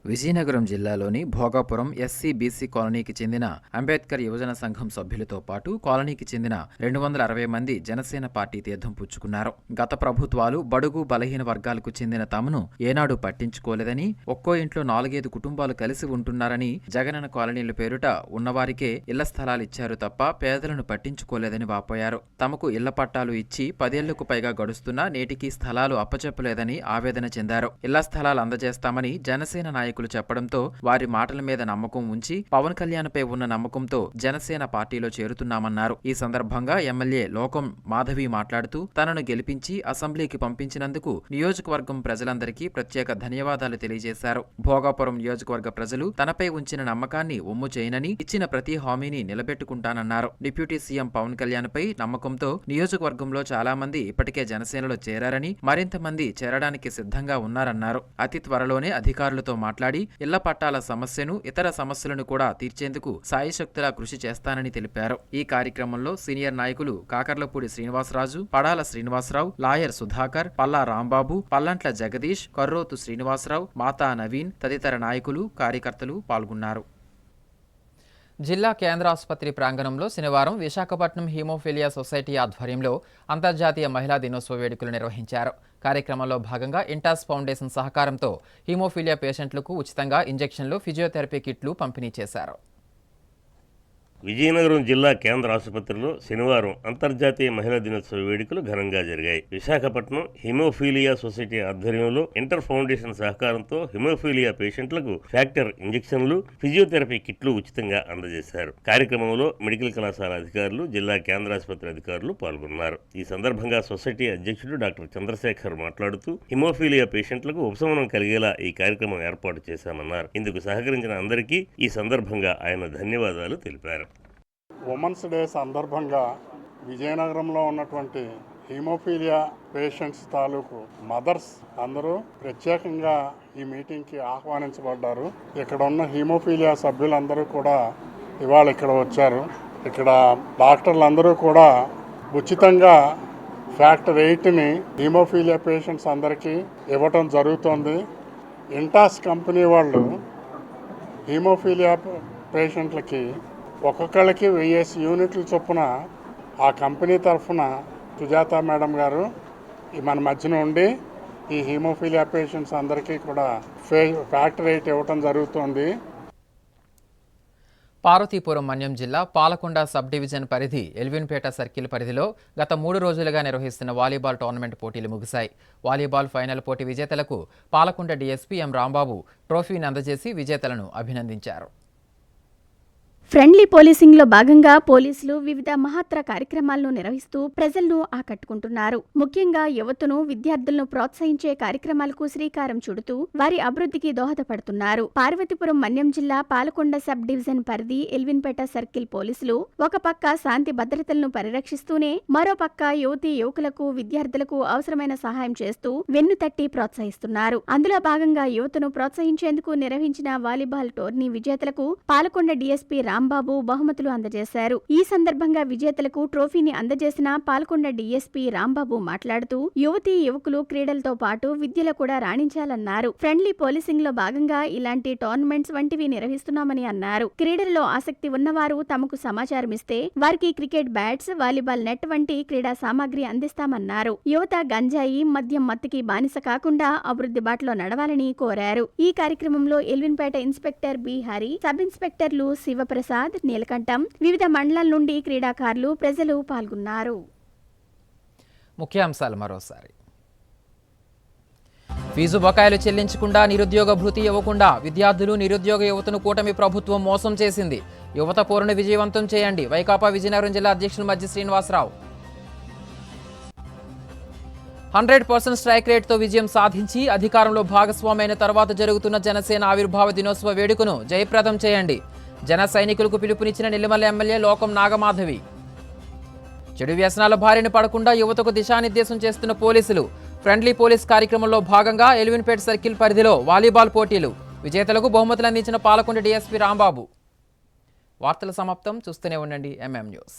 విజయనగరం జిల్లాలోని భోగాపురం ఎస్సీ బీసీ కాలనీకి చెందిన అంబేద్కర్ యువజన సంఘం సభ్యులతో పాటు కాలనీకి చెందిన 260 మంది జనసేన పార్టీ తీర్థం పుచ్చుకున్నారు. గత ప్రభుత్వాలు బడుగు బలహీన వర్గాలకు చెందిన తమను ఏనాడు పట్టించుకోలేదని, ఒక్కో ఇంట్లో 4-5 కుటుంబాలు కలిసి ఉంటున్నారని, జగనన్న కాలనీల పేరుట ఉన్నవారికే ఇళ్ల స్థలాలు ఇచ్చారు తప్ప పేదలను పట్టించుకోలేదని వాపోయారు. తమకు ఇళ్ల పట్టాలు ఇచ్చి 10 ఏళ్లకు పైగా గడుస్తున్నా నేటికి స్థలాలు అప్పచెప్పలేదని ఆవేదన చెందారు. ఇళ్ల స్థలాలు అందజేస్తామని జనసేన నాయకులు చెప్పడంతో వారి మాటల మీద నమ్మకం ఉంచి పవన్ కళ్యాణ్పై ఉన్న నమ్మకంతో జనసేన పార్టీలో చేరుతున్నామన్నారు. ఈ సందర్భంగా ఎమ్మెల్యే లోకం మాధవి మాట్లాడుతూ తనను గెలిపించి అసెంబ్లీకి పంపించినందుకు నియోజకవర్గం ప్రజలందరికీ ప్రత్యేక ధన్యవాదాలు తెలియజేశారు. భోగాపురం నియోజకవర్గ ప్రజలు తనపై ఉంచిన నమ్మకాన్ని ఒమ్ము చేయనని, ఇచ్చిన ప్రతి హామీని నిలబెట్టుకుంటానన్నారు. డిప్యూటీ సీఎం పవన్ కళ్యాణ్పై నమ్మకంతో నియోజకవర్గంలో చాలా మంది ఇప్పటికే జనసేనలో చేరారని, మరింత మంది చేరడానికి సిద్ధంగా ఉన్నారన్నారు. అతి త్వరలోనే అధికారులతో మాట్లాడి ఇళ్ల పట్టాల సమస్యను, ఇతర సమస్యలను కూడా తీర్చేందుకు సాయశక్తులా కృషి చేస్తానని తెలిపారు. ఈ కార్యక్రమంలో సీనియర్ నాయకులు కాకర్లపూడి శ్రీనివాసరాజు, పడాల శ్రీనివాసరావు, లాయర్ సుధాకర్, పల్లా రాంబాబు, పల్లంట్ల జగదీష్, కర్రోతు శ్రీనివాసరావు, మాతా నవీన్ తదితర నాయకులు, కార్యకర్తలు పాల్గొన్నారు. జిల్లా కేంద్ర ఆసుపత్రి ప్రాంగణంలో శనివారం విశాఖపట్నం హీమోఫీలియా సొసైటీ ఆధ్వర్యంలో అంతర్జాతీయ మహిళా దినోత్సవ వేడుకలు నిర్వహించారు. కార్యక్రమంలో భాగంగా ఇంటాస్ ఫౌండేషన్ సహకారంతో హీమోఫీలియా పేషెంట్లకు ఉచితంగా ఇంజెక్షన్లు, ఫిజియోథెరపీ కిట్లు పంపిణీ చేశారు. విజయనగరం జిల్లా కేంద్ర ఆసుపత్రిలో శనివారం అంతర్జాతీయ మహిళా దినోత్సవ వేడుకలు ఘనంగా జరిగాయి. విశాఖపట్నం హిమోఫీలియా సొసైటీ ఆధ్వర్యంలో ఇంటర్ ఫౌండేషన్ సహకారంతో హిమోఫీలియా పేషెంట్లకు ఫ్యాక్టర్ ఇంజెక్షన్లు, ఫిజియోథెరపీ కిట్లు ఉచితంగా అందజేశారు. కార్యక్రమంలో మెడికల్ కళాశాల అధికారులు, జిల్లా కేంద్ర ఆసుపత్రి అధికారులు పాల్గొన్నారు. ఈ సందర్భంగా సొసైటీ అధ్యక్షుడు డాక్టర్ చంద్రశేఖర్ మాట్లాడుతూ హిమోఫీలియా పేషెంట్లకు ఉపశమనం కలిగేలా ఈ కార్యక్రమం ఏర్పాటు చేశామన్నారు. ఇందుకు సహకరించిన అందరికీ ఈ సందర్భంగా ఆయన ధన్యవాదాలు తెలిపారు. ఉమెన్స్ డే సందర్భంగా విజయనగరంలో ఉన్నటువంటి హీమోఫీలియా పేషెంట్స్ తాలూకు మదర్స్ అందరూ ప్రత్యేకంగా ఈ మీటింగ్కి ఆహ్వానించబడ్డారు. ఇక్కడ ఉన్న హీమోఫీలియా సభ్యులందరూ కూడా ఇవాళ ఇక్కడ వచ్చారు. ఇక్కడ డాక్టర్లందరూ కూడా ఉచితంగా ఫ్యాక్టర్ 8ని హీమోఫీలియా పేషెంట్స్ అందరికీ ఇవ్వటం జరుగుతోంది. ఇంటాస్ కంపెనీ వాళ్ళు హీమోఫీలియా పేషెంట్లకి ఒక్కొక్కళ్ళకి 1000 యూనిట్ల చొప్పున ఆ కంపెనీ తరఫున సుజాత మేడం గారు మన మధ్యన ఉండి ఈ హీమోఫీలియా పేషెంట్స్ అందరికీ కూడా ఫ్యాక్టర్ 8 ఇవ్వటం జరుగుతుంది. పార్వతీపురం మన్యం జిల్లా పాలకొండ సబ్ డివిజన్ పరిధి ఎల్విన్పేట సర్కిల్ పరిధిలో గత 3 రోజులుగా నిర్వహిస్తున్న వాలీబాల్ టోర్నమెంట్ పోటీలు ముగిశాయి. వాలీబాల్ ఫైనల్ పోటీ విజేతలకు పాలకొండ డీఎస్పీ ఎం రాంబాబు ట్రోఫీని అందజేసి విజేతలను అభినందించారు. ఫ్రెండ్లీ పోలీసింగ్లో భాగంగా పోలీసులు వివిధ మహత్తర కార్యక్రమాలను నిర్వహిస్తూ ప్రజలను ఆకట్టుకుంటున్నారు. ముఖ్యంగా యువతను, విద్యార్థులను ప్రోత్సహించే కార్యక్రమాలకు శ్రీకారం చుడుతూ వారి అభివృద్ధికి దోహదపడుతున్నారు. పార్వతీపురం మన్యం జిల్లా పాలకొండ సబ్ డివిజన్ పరిధి ఎల్విన్పేట సర్కిల్ పోలీసులు ఒక పక్క శాంతి భద్రతలను పరిరక్షిస్తూనే మరో పక్క యువతీ యువకులకు, విద్యార్థులకు అవసరమైన సహాయం చేస్తూ వెన్నుతట్టి ప్రోత్సహిస్తున్నారు. అందులో భాగంగా యువతను ప్రోత్సహించేందుకు నిర్వహించిన వాలీబాల్ టోర్నీ విజేతలకు పాలకొండ డీఎస్పీ రాంబాబు బహుమతులు అందజేశారు. ఈ సందర్భంగా విజేతలకు ట్రోఫీని అందజేసిన పాల్కొండ డీఎస్పీ రాంబాబు మాట్లాడుతూ యువతీ యువకులు క్రీడలతో పాటు విద్యలో కూడా రాణించాలన్నారు. ఫ్రెండ్లీ పోలీసింగ్ లో భాగంగా ఇలాంటి టోర్నమెంట్స్ వంటివి నిర్వహిస్తున్నామని అన్నారు. క్రీడల్లో ఆసక్తి ఉన్నవారు తమకు సమాచారం ఇస్తే వారికి క్రికెట్ బ్యాట్స్, వాలీబాల్ నెట్ వంటి క్రీడా సామాగ్రి అందిస్తామన్నారు. యువత గంజాయి, మద్యం మత్తుకి బానిస కాకుండా అభివృద్ధి బాటలో నడవాలని కోరారు. ఈ కార్యక్రమంలో ఎల్విన్పేట ఇన్స్పెక్టర్ బి హరి, సబ్ ఇన్స్పెక్టర్లు శివప్రసాద్, నీలకంఠం, వివిధ మండలాల నుండి క్రీడాకారులు, ప్రజలు పాల్గొన్నారు. ముఖ్యాంశాలు మరోసారి. ఫీజు బకాయిలు చెల్లించకుండా నిరుద్యోగ భృతి ఇవ్వకుండా విద్యార్థులు, నిరుద్యోగ యువతను కూటమి ప్రభుత్వం మోసం చేసింది. యువత పోరును విజయవంతం చేయండి. వైకాపా విజయనగరం జిల్లా అధ్యక్షులు మజ్జి శ్రీనివాసరావు. 100% స్ట్రైక్ రేట్తో విజయం సాధించి అధికారంలో భాగస్వామైన తర్వాత జరుగుతున్న జనసేన ఆవిర్భావ దినోత్సవ వేడుకను జయప్రదం చేయండి. జన సైనికులకు పిలుపునిచ్చిన నెల్లిమల్ల ఎమ్మెల్యే లోకం నాగమాధవి. చెడు వ్యసనాల బారిన పడకుండా యువతకు దిశానిర్దేశం చేస్తున్న పోలీసులు. ఫ్రెండ్లీ పోలీస్ కార్యక్రమంలో భాగంగా ఎల్విన్పేట సర్కిల్ పరిధిలో వాలీబాల్ పోటీలు. విజేతలకు బహుమతులు అందించిన పాలకొండ డీఎస్పీ రాంబాబు. వార్తల సమాప్తం. చూస్తూనే ఉండండి MM న్యూస్.